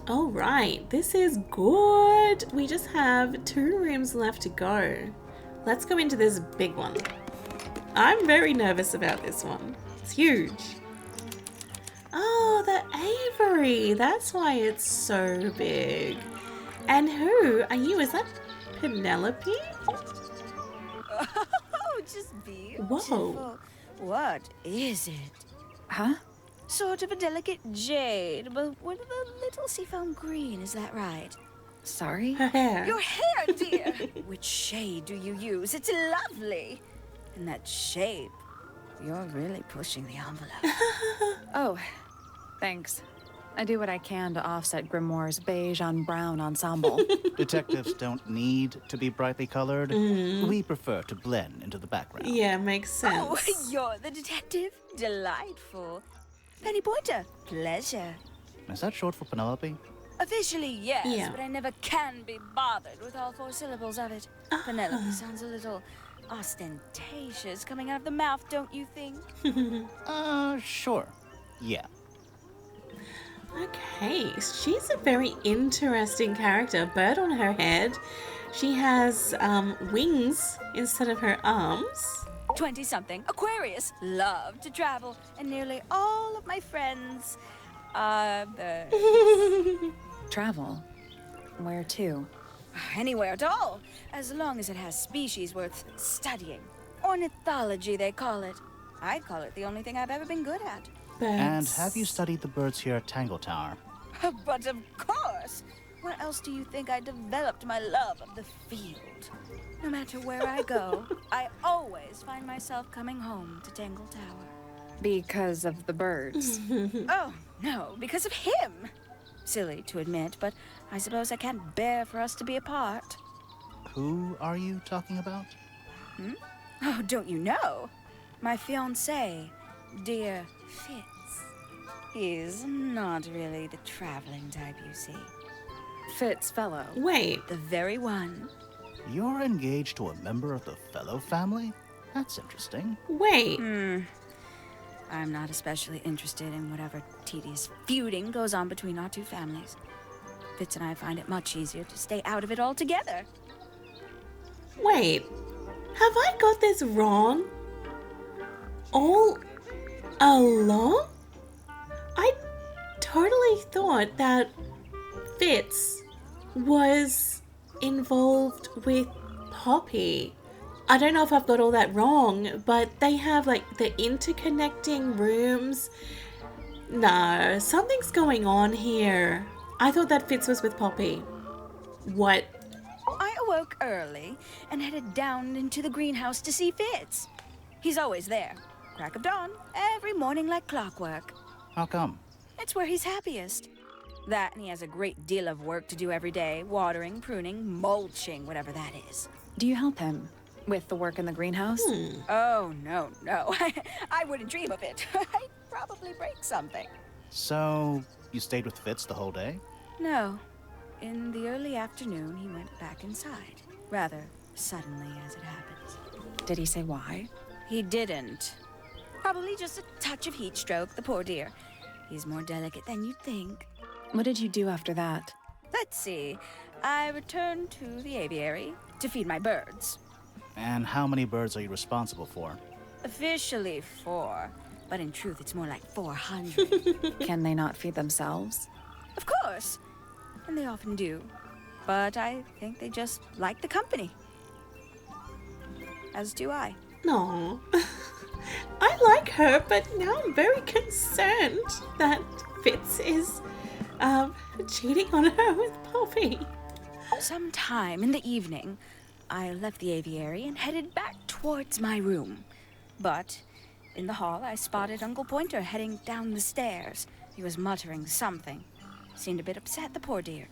All right, this is good. We just have 2 rooms left to go. Let's go into this big one. I'm very nervous about this one. It's huge. Oh, the Avery. That's why it's so big. And who are you? Is that Penelope? Oh, just beautiful. Whoa. What is it? Huh? Sort of a delicate jade, but with a little seafoam green, is that right? Sorry? Her hair. Your hair, dear! Which shade do you use? It's lovely. And that shape. You're really pushing the envelope. Oh, thanks. I do what I can to offset Grimoire's beige on brown ensemble. Detectives don't need to be brightly colored. We prefer to blend into the background. Yeah, makes sense. Oh, you're the detective? Delightful. Penny Pointer, pleasure. Is that short for Penelope? Officially, yes, Yeah. but I never can be bothered with all 4 syllables of it. Penelope sounds a little ostentatious coming out of the mouth, don't you think? Sure. Yeah. Okay, she's a very interesting character. Bird on her head. She has wings instead of her arms. 20-something, Aquarius, love to travel, and nearly all of my friends are birds. Travel? Where to? Anywhere at all, as long as it has species worth studying. Ornithology, they call it. I'd call it the only thing I've ever been good at. Birds. And have you studied the birds here at Tangle Tower? But of course! Where else do you think I developed my love of the field? No matter where I go, I always find myself coming home to Tangle Tower. Because of the birds. Oh, no, because of him! Silly to admit, but I suppose I can't bear for us to be apart. Who are you talking about? Oh, don't you know? My fiancé, dear Fitz. He's not really the traveling type, you see. Fitz Fellow. Wait, The very one. You're engaged to a member of the Fellow family? That's interesting. wait. I'm not especially interested in whatever tedious feuding goes on between our two families. Fitz and I find it much easier to stay out of it altogether. Wait, have I got this wrong? All along? I totally thought that Fitz was involved with Poppy. I don't know if I've got all that wrong, but they have like the interconnecting rooms. No, something's going on here. I thought that Fitz was with Poppy. What? I awoke early and headed down into the greenhouse to see Fitz. He's always there, crack of dawn, every morning like clockwork. How come? It's where he's happiest. That and he has a great deal of work to do every day, watering, pruning, mulching, whatever that is. Do you help him with the work in the greenhouse? Oh, no. I wouldn't dream of it. I'd probably break something. So, you stayed with Fitz the whole day? No. In the early afternoon, he went back inside. Rather suddenly, as it happens. Did he say why? He didn't. Probably just a touch of heat stroke, the poor dear. He's more delicate than you'd think. What did you do after that? Let's see. I returned to the aviary to feed my birds. And how many birds are you responsible for? Officially 4, but in truth it's more like 400. Can they not feed themselves? Of course, and they often do. But I think they just like the company. As do I. No. I like her, but now I'm very concerned that Fitz is cheating on her with Poppy. Sometime in the evening, I left the aviary and headed back towards my room. But in the hall, I spotted Uncle Pointer heading down the stairs. He was muttering something. Seemed a bit upset, the poor dear.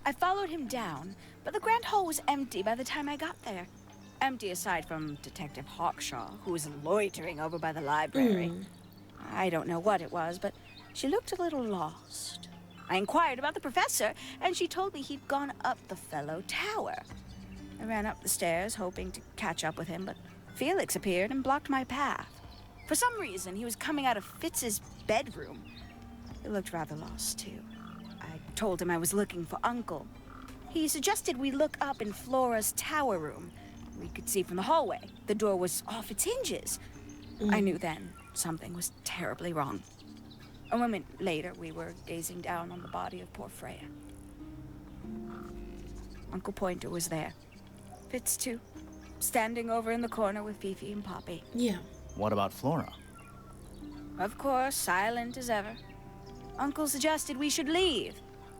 I followed him down, but the grand hall was empty by the time I got there. Empty aside from Detective Hawkshaw, who was loitering over by the library. I don't know what it was, but she looked a little lost. I inquired about the professor, and she told me he'd gone up the Fellow Tower. I ran up the stairs, hoping to catch up with him, but Felix appeared and blocked my path. For some reason, he was coming out of Fitz's bedroom. He looked rather lost, too. I told him I was looking for Uncle. He suggested we look up in Flora's tower room. We could see from the hallway. The door was off its hinges. I knew then something was terribly wrong. A moment later, we were gazing down on the body of poor Freya. Uncle Pointer was there. Fitz, too. Standing over in the corner with Fifi and Poppy. Yeah. What about Flora? Of course, silent as ever. Uncle suggested we should leave.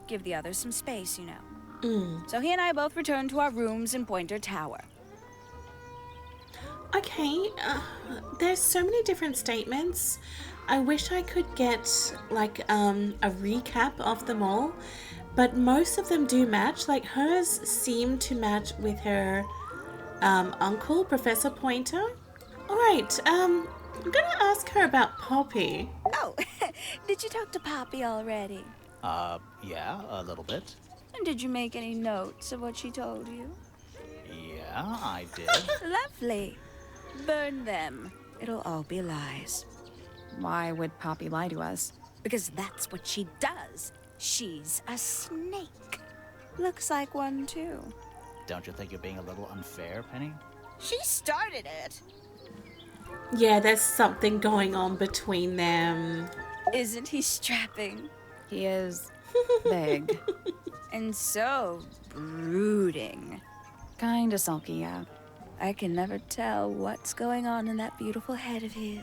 Give the others some space, you know. So he and I both returned to our rooms in Pointer Tower. Okay, there's so many different statements. I wish I could get like a recap of them all, but most of them do match. Like hers seem to match with her uncle, Professor Pointer. All right, I'm gonna ask her about Poppy. Oh, did you talk to Poppy already? Yeah, a little bit. And did you make any notes of what she told you? Yeah, I did. Lovely. Burn them. It'll all be lies. Why would Poppy lie to us? Because that's what she does. She's a snake. Looks like one, too. Don't you think you're being a little unfair, Penny? She started it. Yeah, there's something going on between them. Isn't he strapping? He is big. And so brooding. Kinda sulky, yeah. I can never tell what's going on in that beautiful head of his.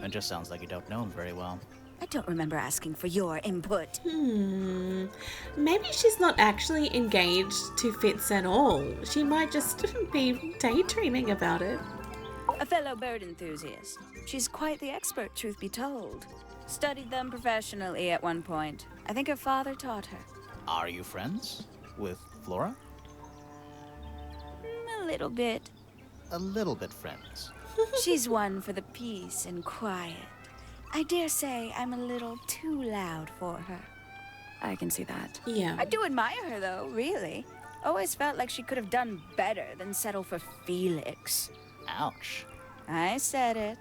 It just sounds like you don't know him very well. I don't remember asking for your input. Maybe she's not actually engaged to Fitz at all. She might just be daydreaming about it. A fellow bird enthusiast. She's quite the expert, truth be told. Studied them professionally at one point. I think her father taught her. Are you friends with Flora? A little bit. A little bit friends. She's one for the peace and quiet. I dare say I'm a little too loud for her. I can see that. Yeah. I do admire her, though, really. Always felt like she could have done better than settle for Felix. Ouch. I said it.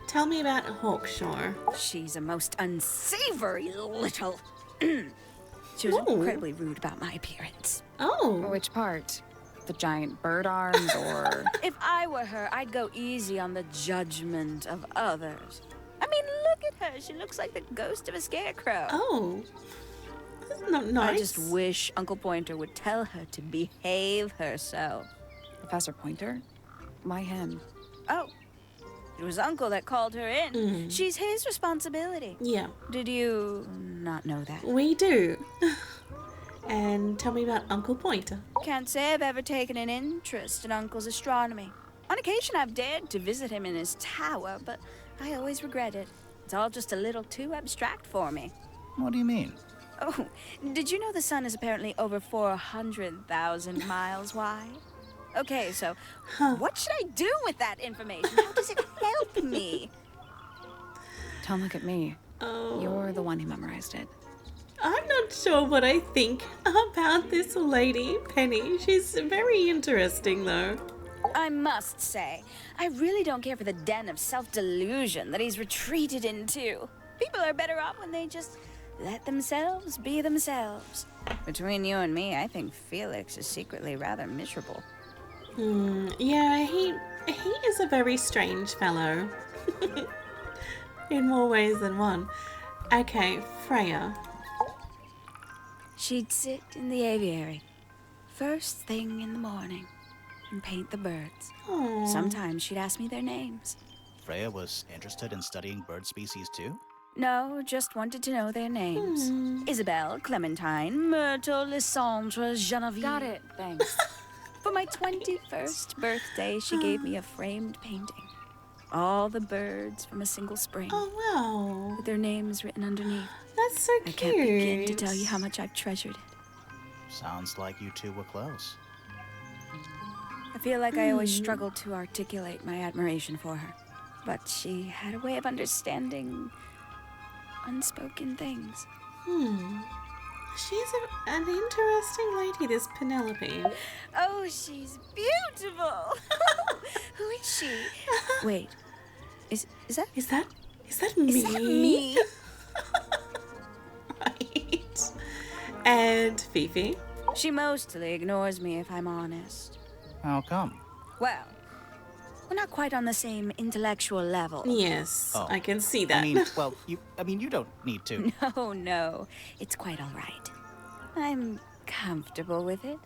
Tell me about Hawkshaw. She's a most unsavory little... She was incredibly rude about my appearance. Oh. Which part? The giant bird arms, or... If I were her, I'd go easy on the judgment of others. I mean, look at her. She looks like the ghost of a scarecrow. Oh. That's not nice. I just wish Uncle Pointer would tell her to behave herself. Professor Pointer? Why him? Oh, it was Uncle that called her in. She's his responsibility. Yeah, Did you not know that? we do. And tell me about Uncle Pointer. Can't say I've ever taken an interest in Uncle's astronomy. On occasion, I've dared to visit him in his tower, but I always regret it. It's all just a little too abstract for me. What do you mean? Oh, did you know the sun is apparently over 400,000 miles wide? Okay, so what should I do with that information? How does it help me? Don't look at me. Oh. You're the one who memorized it. I'm not sure what I think about this lady, Penny. She's very interesting, though. I must say, I really don't care for the den of self-delusion that he's retreated into. People are better off when they just let themselves be themselves. Between you and me, I think Felix is secretly rather miserable. Yeah, he is a very strange fellow. In more ways than one. Okay, Freya. She'd sit in the aviary, first thing in the morning, and paint the birds. Aww. Sometimes she'd ask me their names. Freya was interested in studying bird species too? No, just wanted to know their names. Isabelle, Clementine, Myrtle, Lysandre, Genevieve. Got it, thanks. For my 21st birthday, she gave me a framed painting. All the birds from a single spring, Oh, wow. with their names written underneath. That's so I cute. can't begin to tell you how much I've treasured it. Sounds like you two were close. I feel like I always struggled to articulate my admiration for her. But she had a way of understanding unspoken things. She's an interesting lady, this Penelope. Oh, she's beautiful! Who is she? Wait, is that... Is that me? Is that me? Right. And Fifi. She mostly ignores me, if I'm honest. How come? Well, we're not quite on the same intellectual level. Yes, Oh. I can see that. You don't need to. No, it's quite all right. I'm comfortable with it.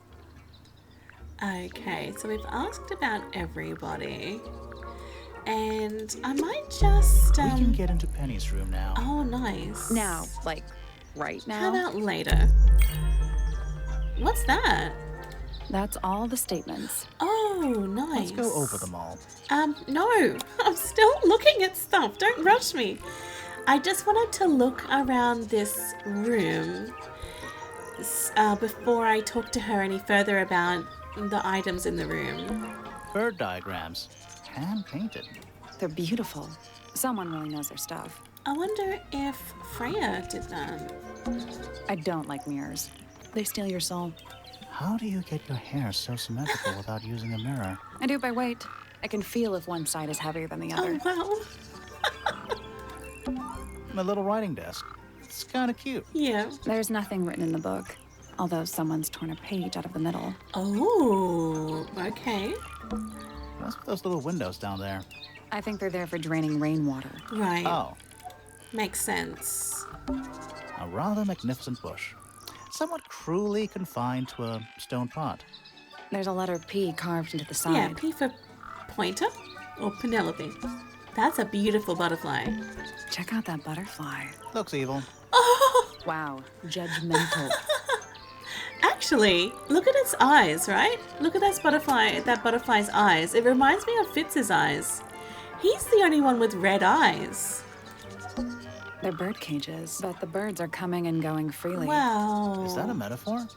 Okay, so we've asked about everybody. And I might just, We can get into Penny's room now. Oh, nice. Now, like, right How now? about later? What's that? That's all the statements. Oh, nice. Let's go over them all. No. I'm still looking at stuff. Don't rush me. I just wanted to look around this room before I talk to her any further about the items in the room. Bird diagrams. Hand painted. They're beautiful. Someone really knows their stuff. I wonder if Freya did that. I don't like mirrors. They steal your soul. How do you get your hair so symmetrical without using a mirror? I do it by weight. I can feel if one side is heavier than the other. Oh, wow. My little writing desk. It's kind of cute. Yeah. There's nothing written in the book, although someone's torn a page out of the middle. Oh, okay. What's with those little windows down there? I think they're there for draining rainwater. Right. Oh, Makes sense. a rather magnificent bush. Somewhat cruelly confined to a stone pot. There's a letter P carved into the side. Yeah, P for Pointer or Penelope. That's a beautiful butterfly. Check out that butterfly. Looks evil. Oh, Wow, judgmental. actually, look at its eyes, right? Look at that butterfly's eyes. It reminds me of Fitz's eyes. He's the only one with red eyes. They're bird cages, but the birds are coming and going freely. Wow. Is that a metaphor?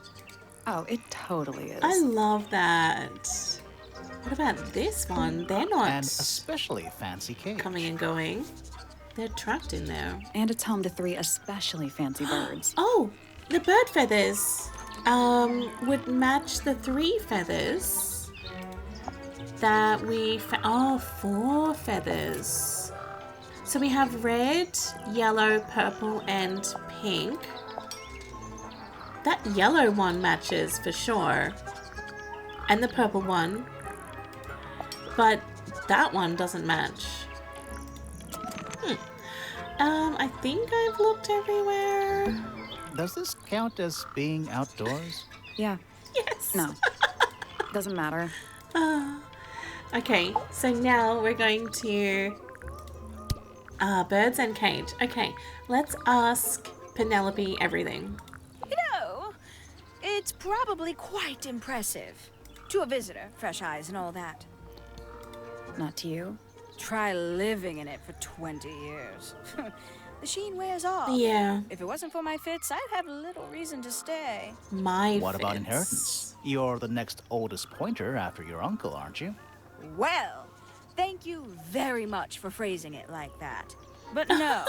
Oh, it totally is. I love that. What about this one? They're not An especially fancy cage. coming and going. They're trapped in there. And it's home to 3 especially fancy birds. Oh, the bird feathers would match the 3 feathers that we found. Oh, 4 feathers. So we have red, yellow, purple, and pink. That yellow one matches for sure. And the purple one. But that one doesn't match. I think I've looked everywhere. Does this count as being outdoors? Yeah. Yes. No. Doesn't matter. Okay, so now we're going to birds and cage. Okay, let's ask Penelope everything. You know, it's probably quite impressive. To a visitor, fresh eyes and all that. Not to you. Try living in it for 20 years. The sheen wears off. Yeah, If it wasn't for my fits, I'd have little reason to stay. my What about fits. inheritance? You're the next oldest pointer after your uncle, aren't you? Well, thank you very much for phrasing it like that. But no,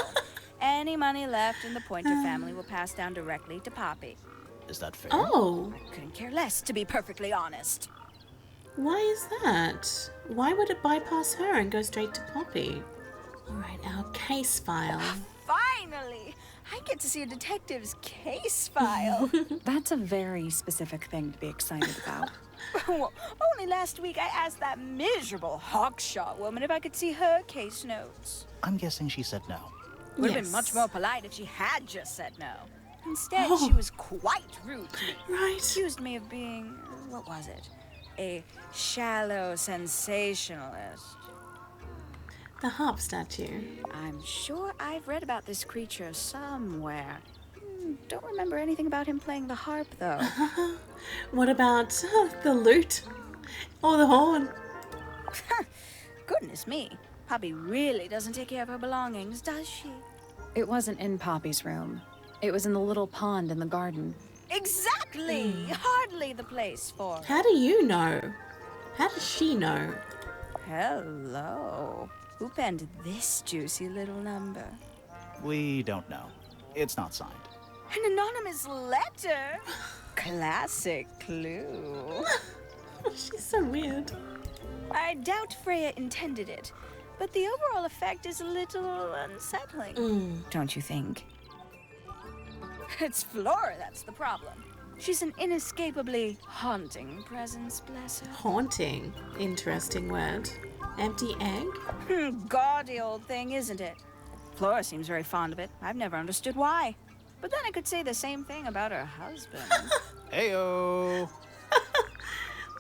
any money left in the Pointer family will pass down directly to Poppy. Is that fair? Oh, Couldn't care less, to be perfectly honest. why is that? Why would it bypass her and go straight to Poppy? Alright, now case file. Finally, I get to see a detective's case file. That's a very specific thing to be excited about. Well, only last week I asked that miserable hawkshaw woman if I could see her case notes. I'm guessing she said no. Would have Yes. been much more polite if she had just said no. Instead, Oh. she was quite rude to me. Right. Accused me of being, what was it? A shallow sensationalist. The harp statue. I'm sure I've read about this creature somewhere. Don't remember anything about him playing the harp, though. What about the lute? Or the horn? Goodness me. Poppy really doesn't take care of her belongings, does she? It wasn't in Poppy's room. It was in the little pond in the garden. Exactly! Hardly the place for it. How do you know? How does she know? Hello. Who penned this juicy little number? We don't know. It's not signed. An anonymous letter? Classic clue. She's so weird. I doubt Freya intended it, but the overall effect is a little unsettling. Don't you think? It's Flora that's the problem. She's an inescapably haunting presence, bless her. Haunting. Interesting word. Empty egg? Gaudy old thing, isn't it? Flora seems very fond of it. I've never understood why. But then I could say the same thing about her husband. Heyo!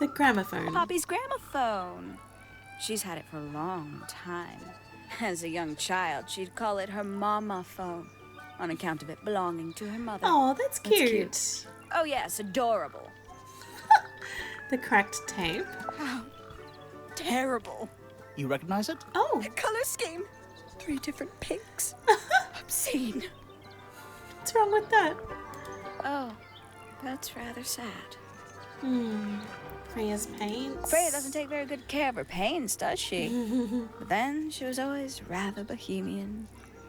The gramophone. Poppy's gramophone. She's had it for a long time. As a young child, she'd call it her mama phone, on account of it belonging to her mother. Oh, that's cute. cute. Oh yes, adorable. The cracked tape. Terrible. You recognize it? Oh, Color scheme. 3 different pinks. Obscene. what's wrong with that? Oh, that's rather sad. Freya's paints. Freya doesn't take very good care of her paints, does she? But then she was always rather bohemian,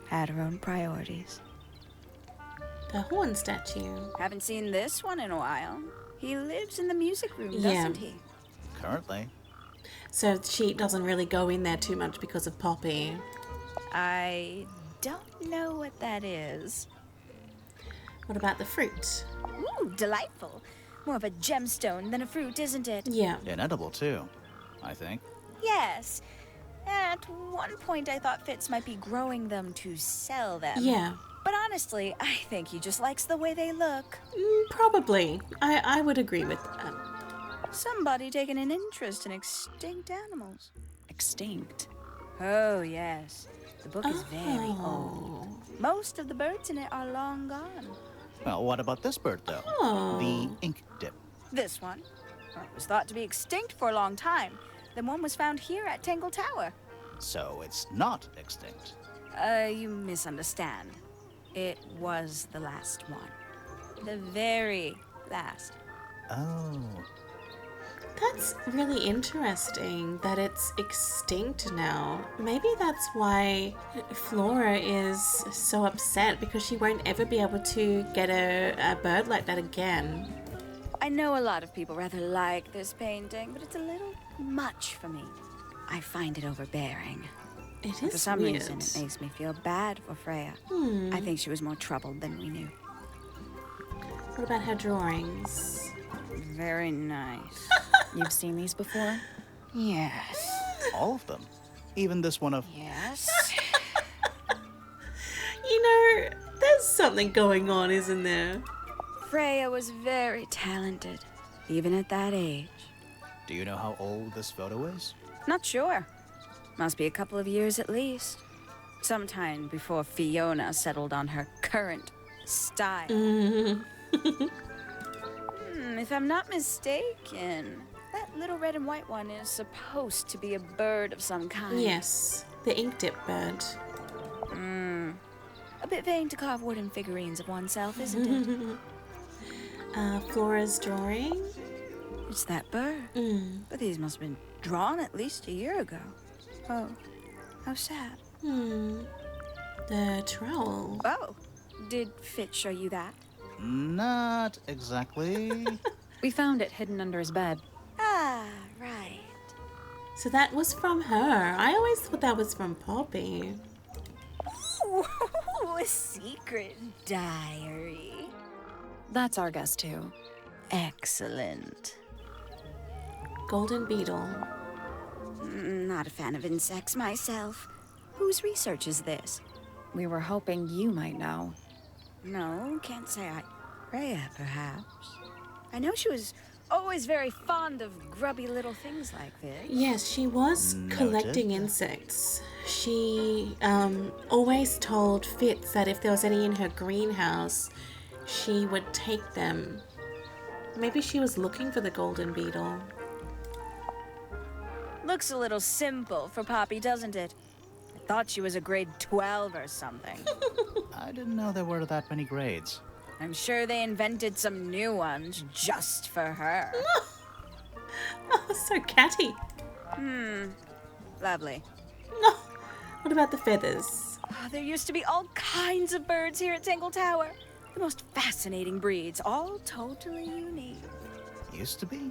had her own priorities. The horn statue. Haven't seen this one in a while. He lives in the music room, Yeah. doesn't he? Currently. So she doesn't really go in there too much because of Poppy. I don't know what that is. What about the fruit? Ooh, delightful. More of a gemstone than a fruit, isn't it? Yeah. Inedible, too, I think. Yes. At one point, I thought Fitz might be growing them to sell them. Yeah. But honestly, I think he just likes the way they look. Probably. I would agree with that. Somebody taking an interest in extinct animals. Extinct. Oh, yes. The book is very old. Oh. Most of the birds in it are long gone. Well, what about this bird, though? Oh. The ink dip. This one, well, it was thought to be extinct for a long time. Then one was found here at Tangle Tower. So it's not extinct. You misunderstand. It was the last one. The very last. Oh. That's really interesting that it's extinct now. Maybe that's why Flora is so upset, because she won't ever be able to get a bird like that again. I know a lot of people rather like this painting, but it's a little much for me. I find it overbearing. It And is for some weird. reason, it makes me feel bad for Freya. I think she was more troubled than we knew. What about her drawings? Very nice. You've seen these before? Yes. All of them. Even this one of... Yes. You know, there's something going on, isn't there? Freya was very talented, even at that age. Do you know how old this photo is? Not sure. Must be a couple of years at least. Sometime before Fiona settled on her current style. If I'm not mistaken, that little red and white one is supposed to be a bird of some kind. Yes, the ink dip bird. A bit vain to carve wooden figurines of oneself, isn't it? Flora's drawing. It's that bird. But these must have been drawn at least a year ago. Oh, how sad. The trowel. Oh, did Fitz show you that? Not exactly. We found it hidden under his bed. Ah, right. So that was from her. I always thought that was from Poppy. Ooh, a secret diary. That's our guess, too. Excellent. Golden beetle. Not a fan of insects myself. Whose research is this? We were hoping you might know. No, can't say I... Freya, perhaps. I know she was always very fond of grubby little things like this. Yes, she was collecting insects. She always told Fitz that if there was any in her greenhouse, she would take them. Maybe she was looking for the golden beetle. Looks a little simple for Poppy, doesn't it? I thought she was a grade 12 or something. I didn't know there were that many grades. I'm sure they invented some new ones just for her. Oh, so catty. Lovely. No. What about the feathers? Oh, there used to be all kinds of birds here at Tangle Tower. The most fascinating breeds, all totally unique. Used to be?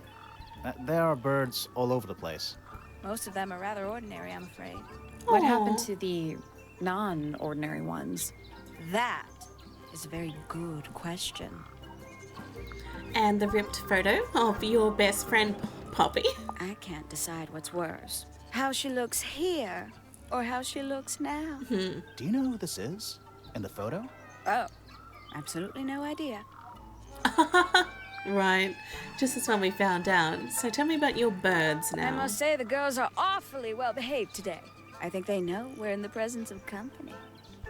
There are birds all over the place. Most of them are rather ordinary, I'm afraid. What Aw. happened to the non-ordinary ones? That is a very good question. And the ripped photo of your best friend Poppy. I can't decide what's worse. How she looks here, or how she looks now. Do you know who this is? In the photo? Oh, absolutely no idea. Right, just as when we found out. So tell me about your birds now. I must say the girls are awfully well behaved today. I think they know we're in the presence of company.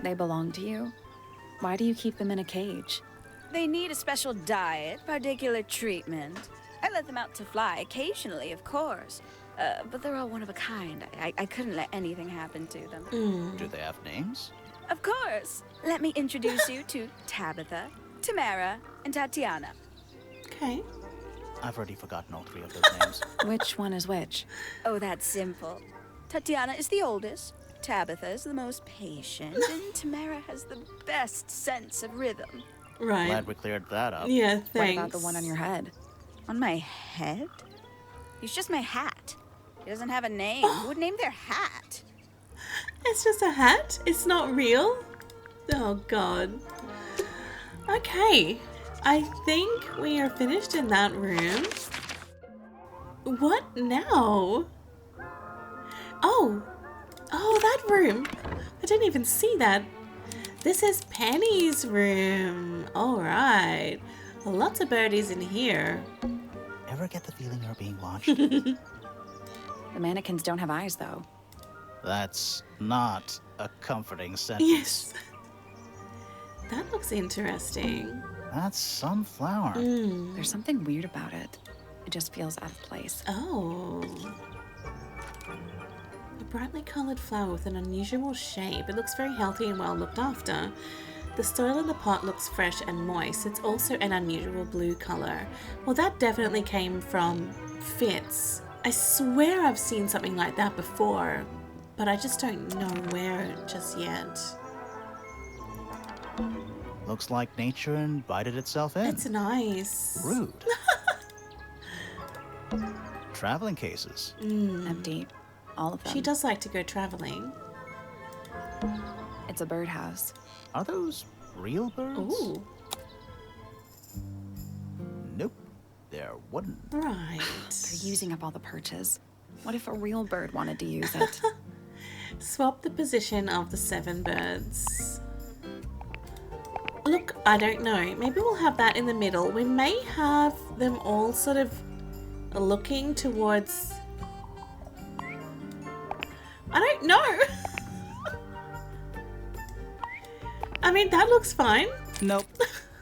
They belong to you? Why do you keep them in a cage? They need a special diet, particular treatment. I let them out to fly occasionally, of course. But they're all one of a kind. I couldn't let anything happen to them. Do they have names? Of course. Let me introduce you to Tabitha, Tamara, and Tatiana. Okay. I've already forgotten all three of those names. Which one is which? Oh, that's simple. Tatiana is the oldest, Tabitha is the most patient, and Tamara has the best sense of rhythm. Right. Glad we cleared that up. Yeah, What thanks. about the one on your head? On my head? It's just my hat. It doesn't have a name. Who would name their hat? It's just a hat? It's not real? Oh, God. Okay. I think we are finished in that room. What now? Oh, that room. I didn't even see that. This is Penny's room. All right. Lots of birdies in here. Ever get the feeling you're being watched? The mannequins don't have eyes, though. That's not a comforting sentence. Yes. That looks interesting. That's some flower. There's something weird about it. It just feels out of place. Oh. A brightly coloured flower with an unusual shape. It looks very healthy and well looked after. The soil in the pot looks fresh and moist. It's also an unusual blue colour. Well, that definitely came from Fitz. I swear I've seen something like that before, but I just don't know where just yet. Looks like nature invited itself in. It's nice. Rude. Traveling cases. Empty. All of them. She does like to go travelling. It's a birdhouse. Are those real birds? Ooh, Nope. They're wooden. right. They're using up all the perches. What if a real bird wanted to use it? Swap the position of the 7 birds. Look, I don't know. Maybe we'll have that in the middle. We may have them all sort of looking towards... I don't know. I mean, that looks fine. Nope.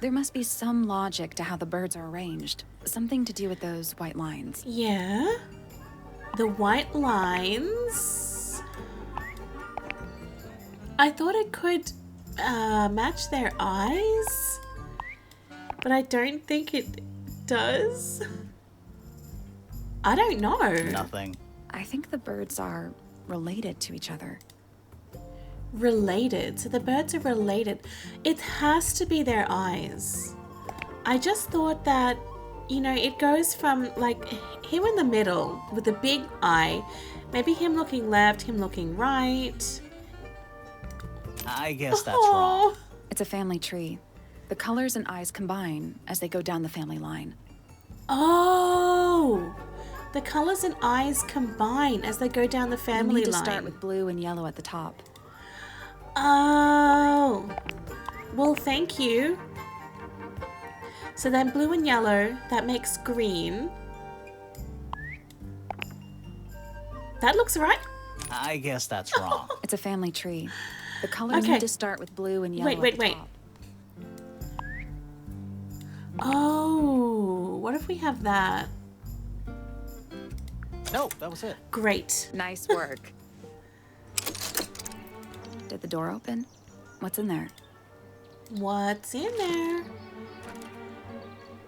There must be some logic to how the birds are arranged. Something to do with those white lines. Yeah. The white lines. I thought it could match their eyes, but I don't think it does. I don't know. Nothing. I think the birds are related to each other. Related. So the birds are related. It has to be their eyes. I just thought that, you know, it goes from like him in the middle with the big eye, maybe him looking left, him looking right. I guess that's wrong. Oh. It's a family tree. The colors and eyes combine as they go down the family line. Oh, the colors and eyes combine as they go down the You family need to line. start with blue and yellow at the top. Oh, well, thank you. So then blue and yellow, that makes green. That looks right. I guess that's wrong. It's a family tree. The colors Okay. need to start with blue and yellow Wait, at the wait. top. Oh, what if we have that? No, that was it. Great. Nice work. Did the door open? What's in there? What's in there?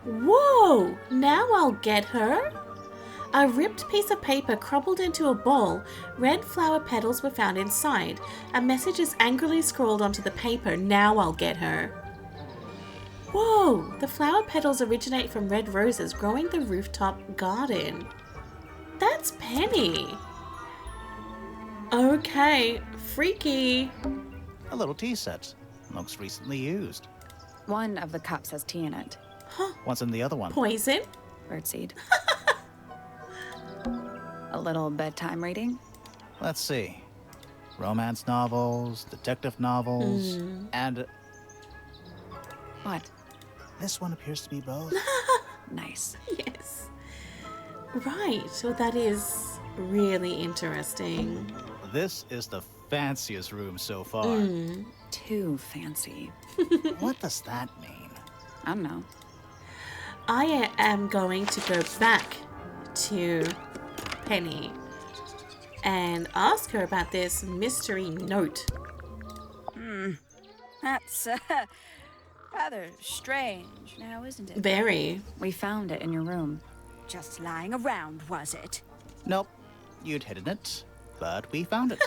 Whoa! Now I'll get her. A ripped piece of paper crumpled into a ball. Red flower petals were found inside. A message is angrily scrawled onto the paper. Now I'll get her. Whoa! The flower petals originate from red roses growing the rooftop garden. That's Penny. Okay, freaky. A little tea set. Looks recently used. One of the cups has tea in it. What's in the other one? Poison? Birdseed. A little bedtime reading. Let's see. Romance novels, detective novels, and What? this one appears to be both. Nice. Yes. Right, so that is really interesting. This is the fanciest room so far. Too fancy. What does that mean? I don't know. I am going to go back to Penny and ask her about this mystery note. That's rather strange now, isn't it? Very. We found it in your room. Just lying around, was it? Nope. You'd hidden it, but we found it.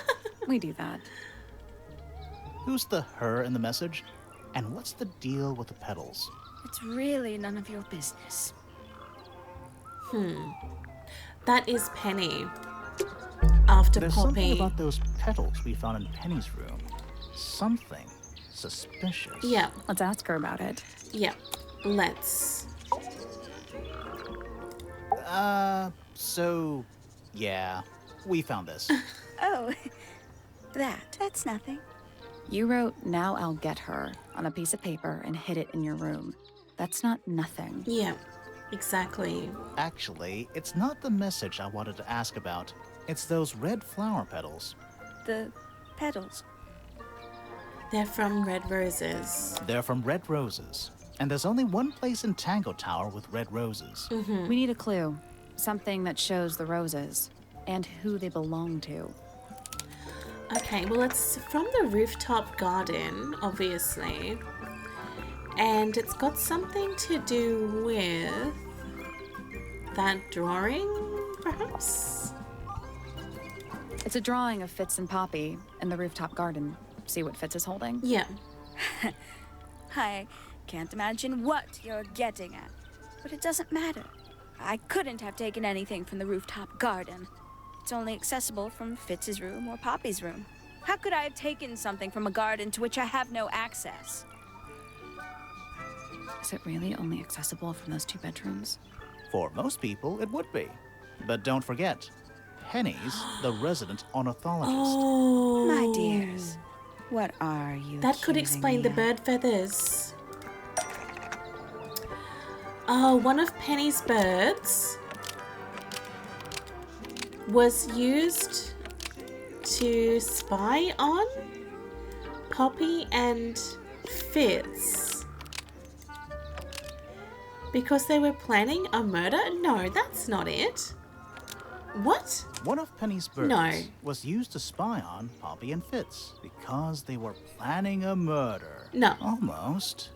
We do that. Who's the her in the message? And what's the deal with the petals? It's really none of your business. That is Penny. After There's something Poppy. about those petals we found in Penny's room. Something suspicious. Yeah, Let's ask her about it. yeah. Let's. So, yeah, we found this. Oh, that's nothing. You wrote, "Now I'll get her," on a piece of paper and hid it in your room. That's not nothing. Yeah, exactly. Actually, it's not the message I wanted to ask about. It's those red flower petals. the petals? They're from red roses. They're from red roses. And there's only one place in Tangle Tower with red roses. We need a clue. Something that shows the roses. And who they belong to. Okay, well, it's from the rooftop garden, obviously. And it's got something to do with that drawing, perhaps? It's a drawing of Fitz and Poppy in the rooftop garden. See what Fitz is holding? Yeah. I can't imagine what you're getting at. But it doesn't matter. I couldn't have taken anything from the rooftop garden. It's only accessible from Fitz's room or Poppy's room. How could I have taken something from a garden to which I have no access? Is it really only accessible from those 2 bedrooms? For most people, it would be. But don't forget, Penny's the resident ornithologist. Oh. My dears, what are you That could accusing explain me the of? bird feathers. Oh, one of Penny's birds was used to spy on Poppy and Fitz because they were planning a murder? No, that's not it. What? One of Penny's birds No. was used to spy on Poppy and Fitz because they were planning a murder. No. Almost.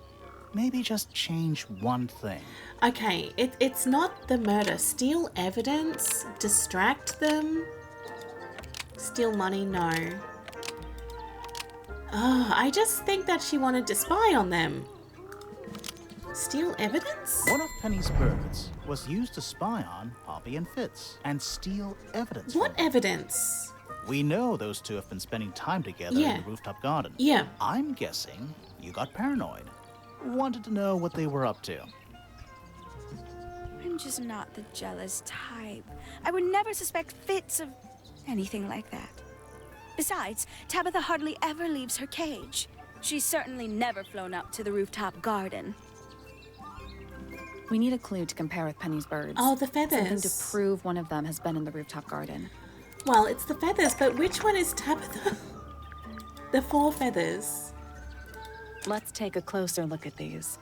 Maybe just change one thing. Okay, it's not the murder. Steal evidence, distract them, steal money, no. Oh, I just think that she wanted to spy on them. Steal evidence? One of Penny's birds was used to spy on Poppy and Fitz and steal evidence What from them. evidence? We know those 2 have been spending time together Yeah. in the rooftop garden. Yeah. I'm guessing you got paranoid. Wanted to know what they were up to. I'm just not the jealous type. I would never suspect Fitz of anything like that. Besides, Tabitha hardly ever leaves her cage. She's certainly never flown up to the rooftop garden. We need a clue to compare with Penny's birds. Oh, the Something to feathers. prove one of them has been in the rooftop garden. Well, it's the feathers, but which one is Tabitha? The 4 feathers. Let's take a closer look at these.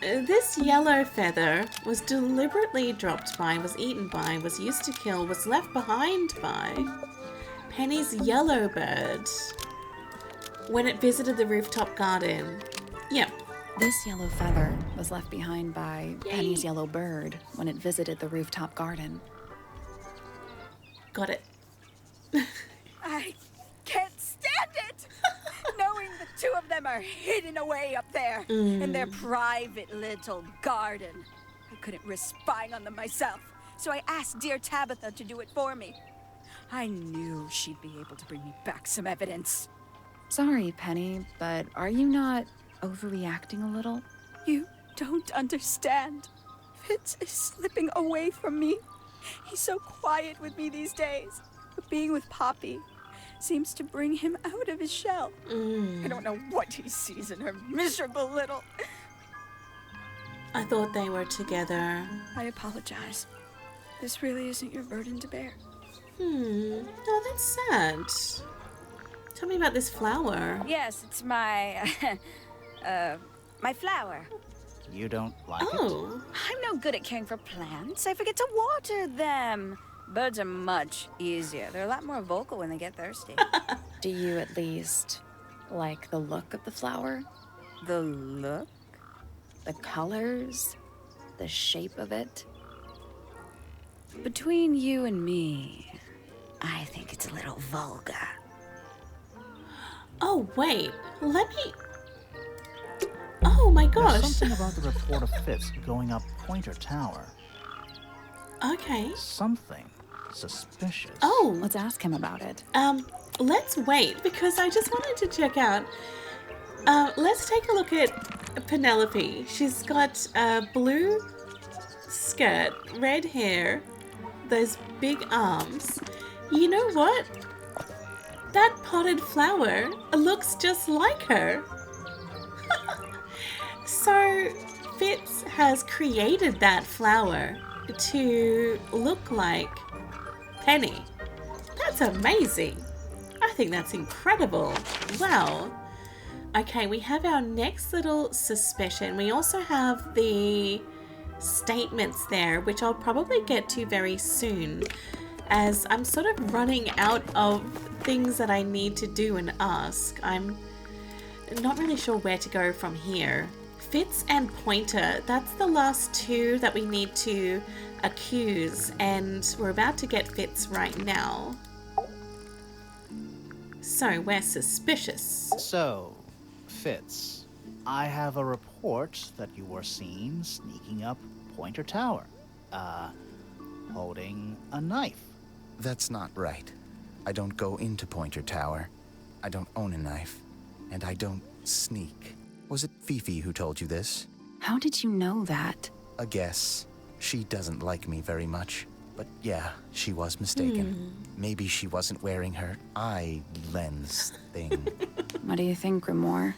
This yellow feather was deliberately dropped by, was eaten by, was used to kill, was left behind by Penny's yellow bird when it visited the rooftop garden. Yep. This yellow feather was left behind by Yay. Penny's yellow bird when it visited the rooftop garden. Got it. I can't stand it! Knowing the 2 of them are hidden away up there in their private little garden. I couldn't risk spying on them myself, so I asked dear Tabitha to do it for me. I knew she'd be able to bring me back some evidence. Sorry, Penny, but are you not overreacting a little? You don't understand. Fitz is slipping away from me. He's so quiet with me these days, but being with Poppy seems to bring him out of his shell. I don't know what he sees in her miserable little... I thought they were together. I apologize. This really isn't your burden to bear. Oh, that's sad. Tell me about this flower. Yes, it's my... my flower. You don't like it? Oh. I'm no good at caring for plants. I forget to water them. Birds are much easier. They're a lot more vocal when they get thirsty. Do you at least like the look of the flower? The look? The colors? The shape of it? Between you and me, I think it's a little vulgar. Oh, wait. Let me... Oh my There's gosh. something about the report of Fitz going up Pointer Tower. Okay. Something suspicious. Oh, Let's ask him about it. let's wait because I just wanted to check out. Let's take a look at Penelope. She's got a blue skirt, red hair, those big arms. You know what? That potted flower looks just like her. So Fitz has created that flower to look like Penny. That's amazing. I think that's incredible. Wow. Okay, we have our next little suspicion. We also have the statements there, which I'll probably get to very soon, as I'm sort of running out of things that I need to do and ask. I'm not really sure where to go from here. Fitz and Pointer, that's the last two that we need to accuse, and we're about to get Fitz right now. So, we're suspicious. So, Fitz, I have a report that you were seen sneaking up Pointer Tower, holding a knife. That's not right. I don't go into Pointer Tower. I don't own a knife. And I don't sneak. Was it Fifi who told you this? How did you know that? A guess. She doesn't like me very much. But yeah, she was mistaken. Maybe she wasn't wearing her eye lens thing. What do you think, Grimoire?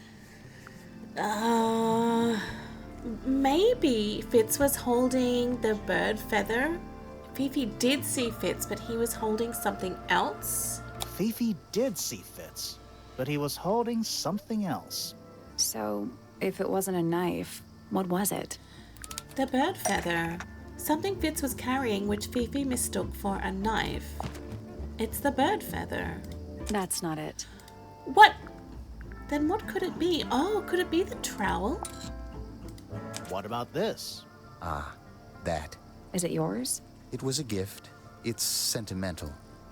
Maybe Fitz was holding the bird feather. Fifi did see Fitz, but he was holding something else. Fifi did see Fitz, but he was holding something else. So, if it wasn't a knife, what was it? The bird feather. Something Fitz was carrying which Fifi mistook for a knife. It's the bird feather. That's not it. What? Then what could it be? Oh, could it be the trowel? What about this? Ah, that. Is it yours? It was a gift. It's sentimental.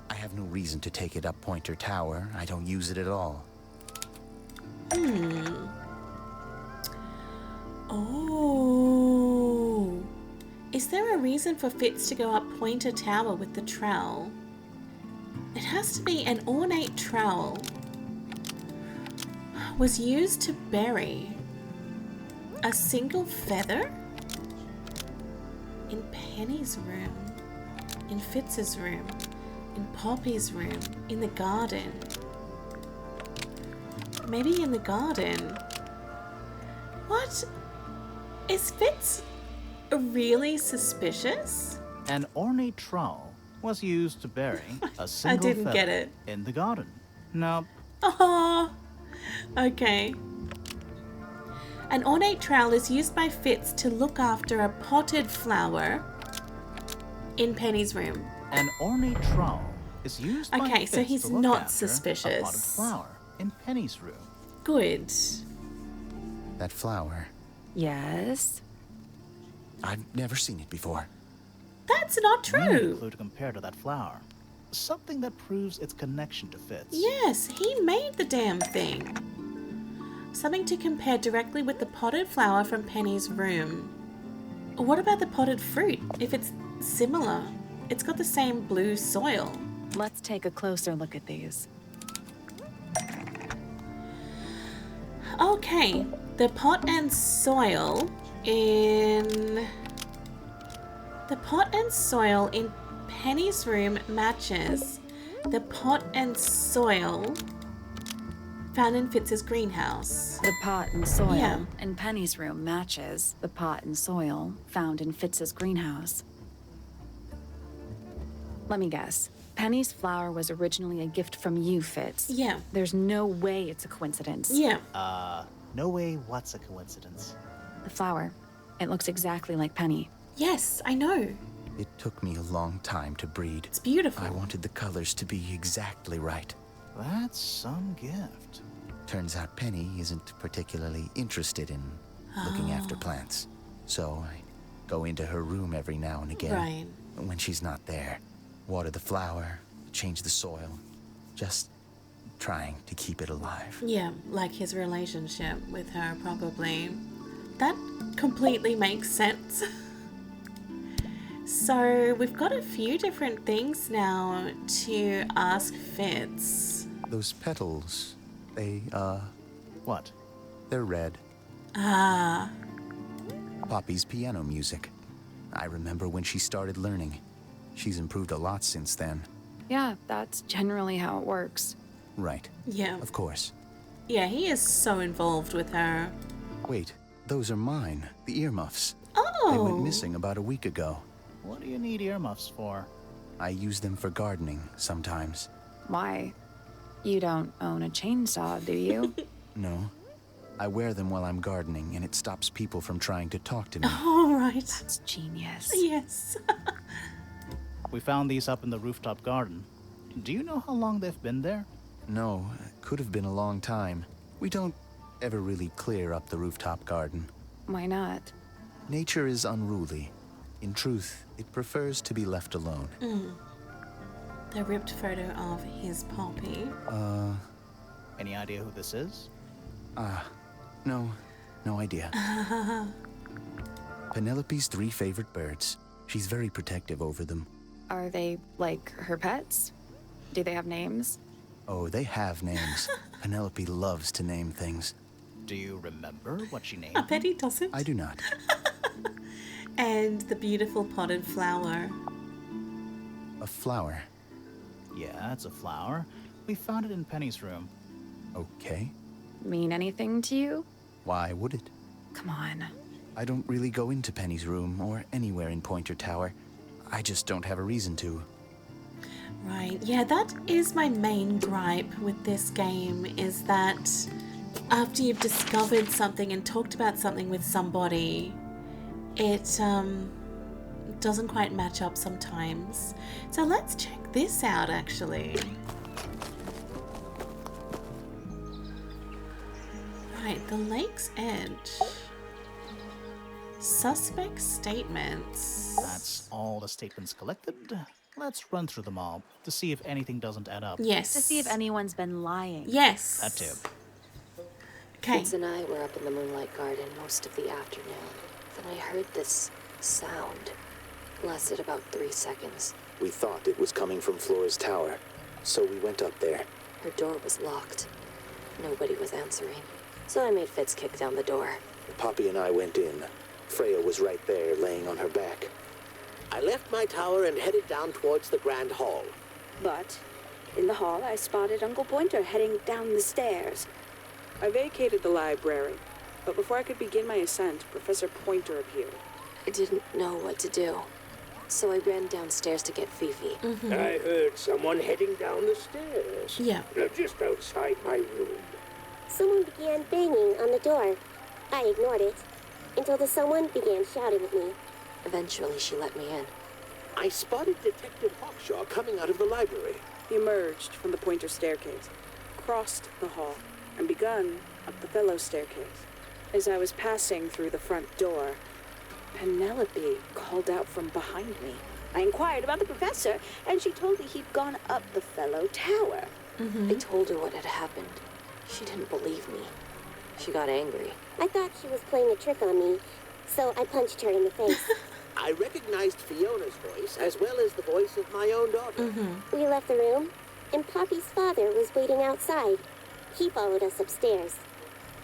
I have no reason to take it up Pointer Tower. I don't use it at all. Oh. Is there a reason for Fitz to go up Pointer Tower with the trowel? It has to be an ornate trowel. Was used to bury a single feather? In Penny's room, in Fitz's room, in Poppy's room, in the garden. Maybe in the garden. What? Is Fitz really suspicious? An ornate trowel was used to bury a single I didn't feather get it. in the garden. No, Oh, okay. An ornate trowel is used by Fitz to look after a potted flower in Penny's room. an ornate trowel is used by Okay, so Fitz he's to look not after a suspicious. potted flower in Penny's room. Good. That flower. Yes. I've never seen it before. That's not We need a true. clue to compare to that flower. Something that proves its connection to Fitz. Yes, he made the damn thing. Something to compare directly with the potted flower from Penny's room. What about the potted fruit, if it's similar? It's got the same blue soil. Let's take a closer look at these. Okay, the pot and soil in... The pot and soil in Penny's room matches the pot and soil found in Fitz's greenhouse. The pot and soil Yeah. in Penny's room matches the pot and soil found in Fitz's greenhouse. Let me guess. Penny's flower was originally a gift from you, Fitz. Yeah, There's no way it's a coincidence. yeah. No way what's a coincidence. The flower. It looks exactly like Penny. Yes, I know. It took me a long time to breed. It's beautiful. I wanted the colors to be exactly right. That's some gift. Turns out Penny isn't particularly interested in looking after plants. So I go into her room every now and again. Right. When she's not there, water the flower, change the soil. Just trying to keep it alive. Yeah, like his relationship with her, probably. That completely makes sense. So, we've got a few different things now to ask Fitz. Those petals, What? they're red. Ah, Poppy's piano music. I remember when she started learning. She's improved a lot since then. Yeah, that's generally how it works. Right, yeah. of course. Yeah, he is so involved with her. Wait, those are mine, the earmuffs. Oh! They went missing about a week ago. What do you need earmuffs for? I use them for gardening sometimes. Why? You don't own a chainsaw, do you? No. I wear them while I'm gardening, and it stops people from trying to talk to me. All right. It's genius. Yes. We found these up in the rooftop garden. Do you know how long they've been there? No, it could have been a long time. We don't ever really clear up the rooftop garden. Why not? Nature is unruly. In truth, it prefers to be left alone. The ripped photo of his poppy. Any idea who this is? No idea. Penelope's 3 favorite birds. She's very protective over them. Are they, like, her pets? Do they have names? Oh, they have names. Penelope loves to name things. Do you remember what she named I bet he doesn't. I do not. And the beautiful potted flower. A flower. Yeah, it's a flower. We found it in Penny's room. Okay. Mean anything to you? Why would it? Come on. I don't really go into Penny's room or anywhere in Pointer Tower. I just don't have a reason to. Right, yeah, that is my main gripe with this game, is that after you've discovered something and talked about something with somebody, it doesn't quite match up sometimes. So let's check this out, actually. Right, the lake's edge. Suspect statements. That's all the statements collected. Let's run through them all to see if anything doesn't add up. Yes. To see if anyone's been lying. Yes. That too. Okay. Kids and I were up in the moonlight garden most of the afternoon. Then I heard this sound. Lasted about 3 seconds. We thought it was coming from Flora's tower, so we went up there. Her door was locked. Nobody was answering. So I made Fitz kick down the door. Poppy and I went in. Freya was right there, laying on her back. I left my tower and headed down towards the Grand Hall. But in the hall, I spotted Uncle Pointer heading down the stairs. I vacated the library, but before I could begin my ascent, Professor Pointer appeared. I didn't know what to do. So I ran downstairs to get Fifi. I heard someone heading down the stairs. Yeah. Just outside my room. Someone began banging on the door. I ignored it until the someone began shouting at me. Eventually, she let me in. I spotted Detective Hawkshaw coming out of the library. He emerged from the Pointer staircase, crossed the hall, and begun up the Fellow staircase. As I was passing through the front door, Penelope called out from behind me. I inquired about the professor, and she told me he'd gone up the Fellow Tower. I told her what had happened. She didn't believe me. She got angry. I thought she was playing a trick on me, so I punched her in the face. I recognized Fiona's voice as well as the voice of my own daughter. We left the room, and Poppy's father was waiting outside. He followed us upstairs.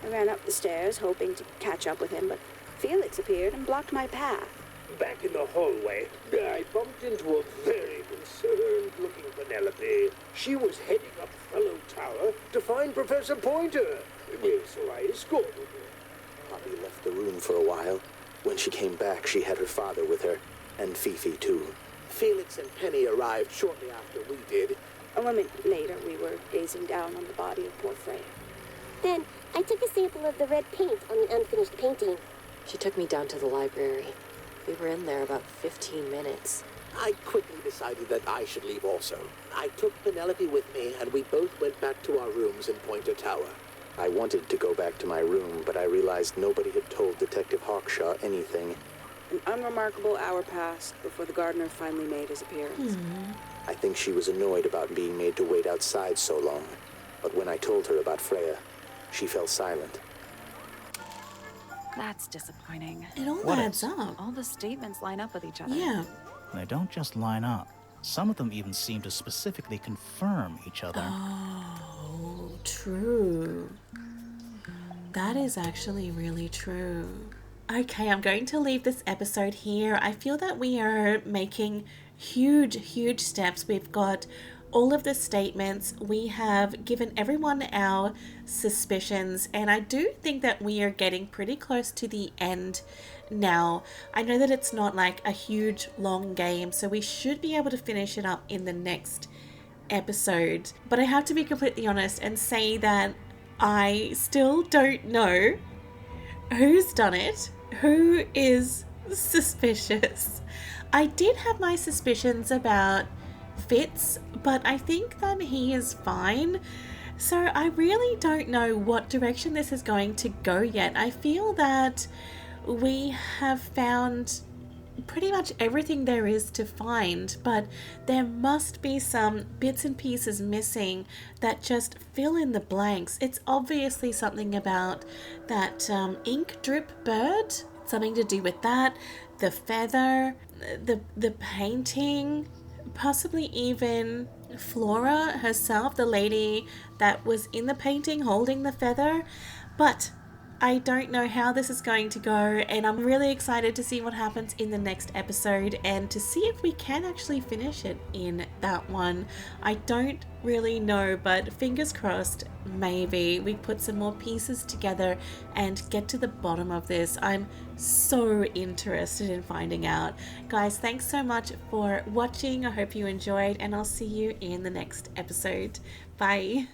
I ran up the stairs, hoping to catch up with him, but Felix appeared and blocked my path. Back in the hallway, I bumped into a very concerned-looking Penelope. She was heading up Fellow Tower to find Professor Pointer. So I escorted her. Poppy left the room for a while. When she came back, she had her father with her, and Fifi too. Felix and Penny arrived shortly after we did. A moment later, we were gazing down on the body of poor Freya. Then I took a sample of the red paint on the unfinished painting. She took me down to the library. We were in there about 15 minutes. I quickly decided that I should leave also. I took Penelope with me, and we both went back to our rooms in Pointer Tower. I wanted to go back to my room, but I realized nobody had told Detective Hawkshaw anything. An unremarkable hour passed before the gardener finally made his appearance. I think she was annoyed about being made to wait outside so long. But when I told her about Freya, she fell silent. That's disappointing. It all What adds is? up. All the statements line up with each other. Yeah. They don't just line up. Some of them even seem to specifically confirm each other. Oh, true. That is actually really true. Okay, I'm going to leave this episode here. I feel that we are making huge steps. We've got all of the statements. We have given everyone our suspicions, and I do think that we are getting pretty close to the end now. I know that it's not like a huge long game, so we should be able to finish it up in the next episode. But I have to be completely honest and say that I still don't know who's done it, who is suspicious. I did have my suspicions about Fitz, but I think that he is fine. So I really don't know what direction this is going to go yet. I feel that we have found pretty much everything there is to find, but there must be some bits and pieces missing that just fill in the blanks. It's obviously something about that ink drip bird, something to do with that, the feather, the painting, possibly even Flora herself, the lady that was in the painting holding the feather. But I don't know how this is going to go, and I'm really excited to see what happens in the next episode and to see if we can actually finish it in that one. I don't really know, but fingers crossed, maybe we put some more pieces together and get to the bottom of this. I'm so interested in finding out. Guys, thanks so much for watching. I hope you enjoyed, and I'll see you in the next episode. Bye.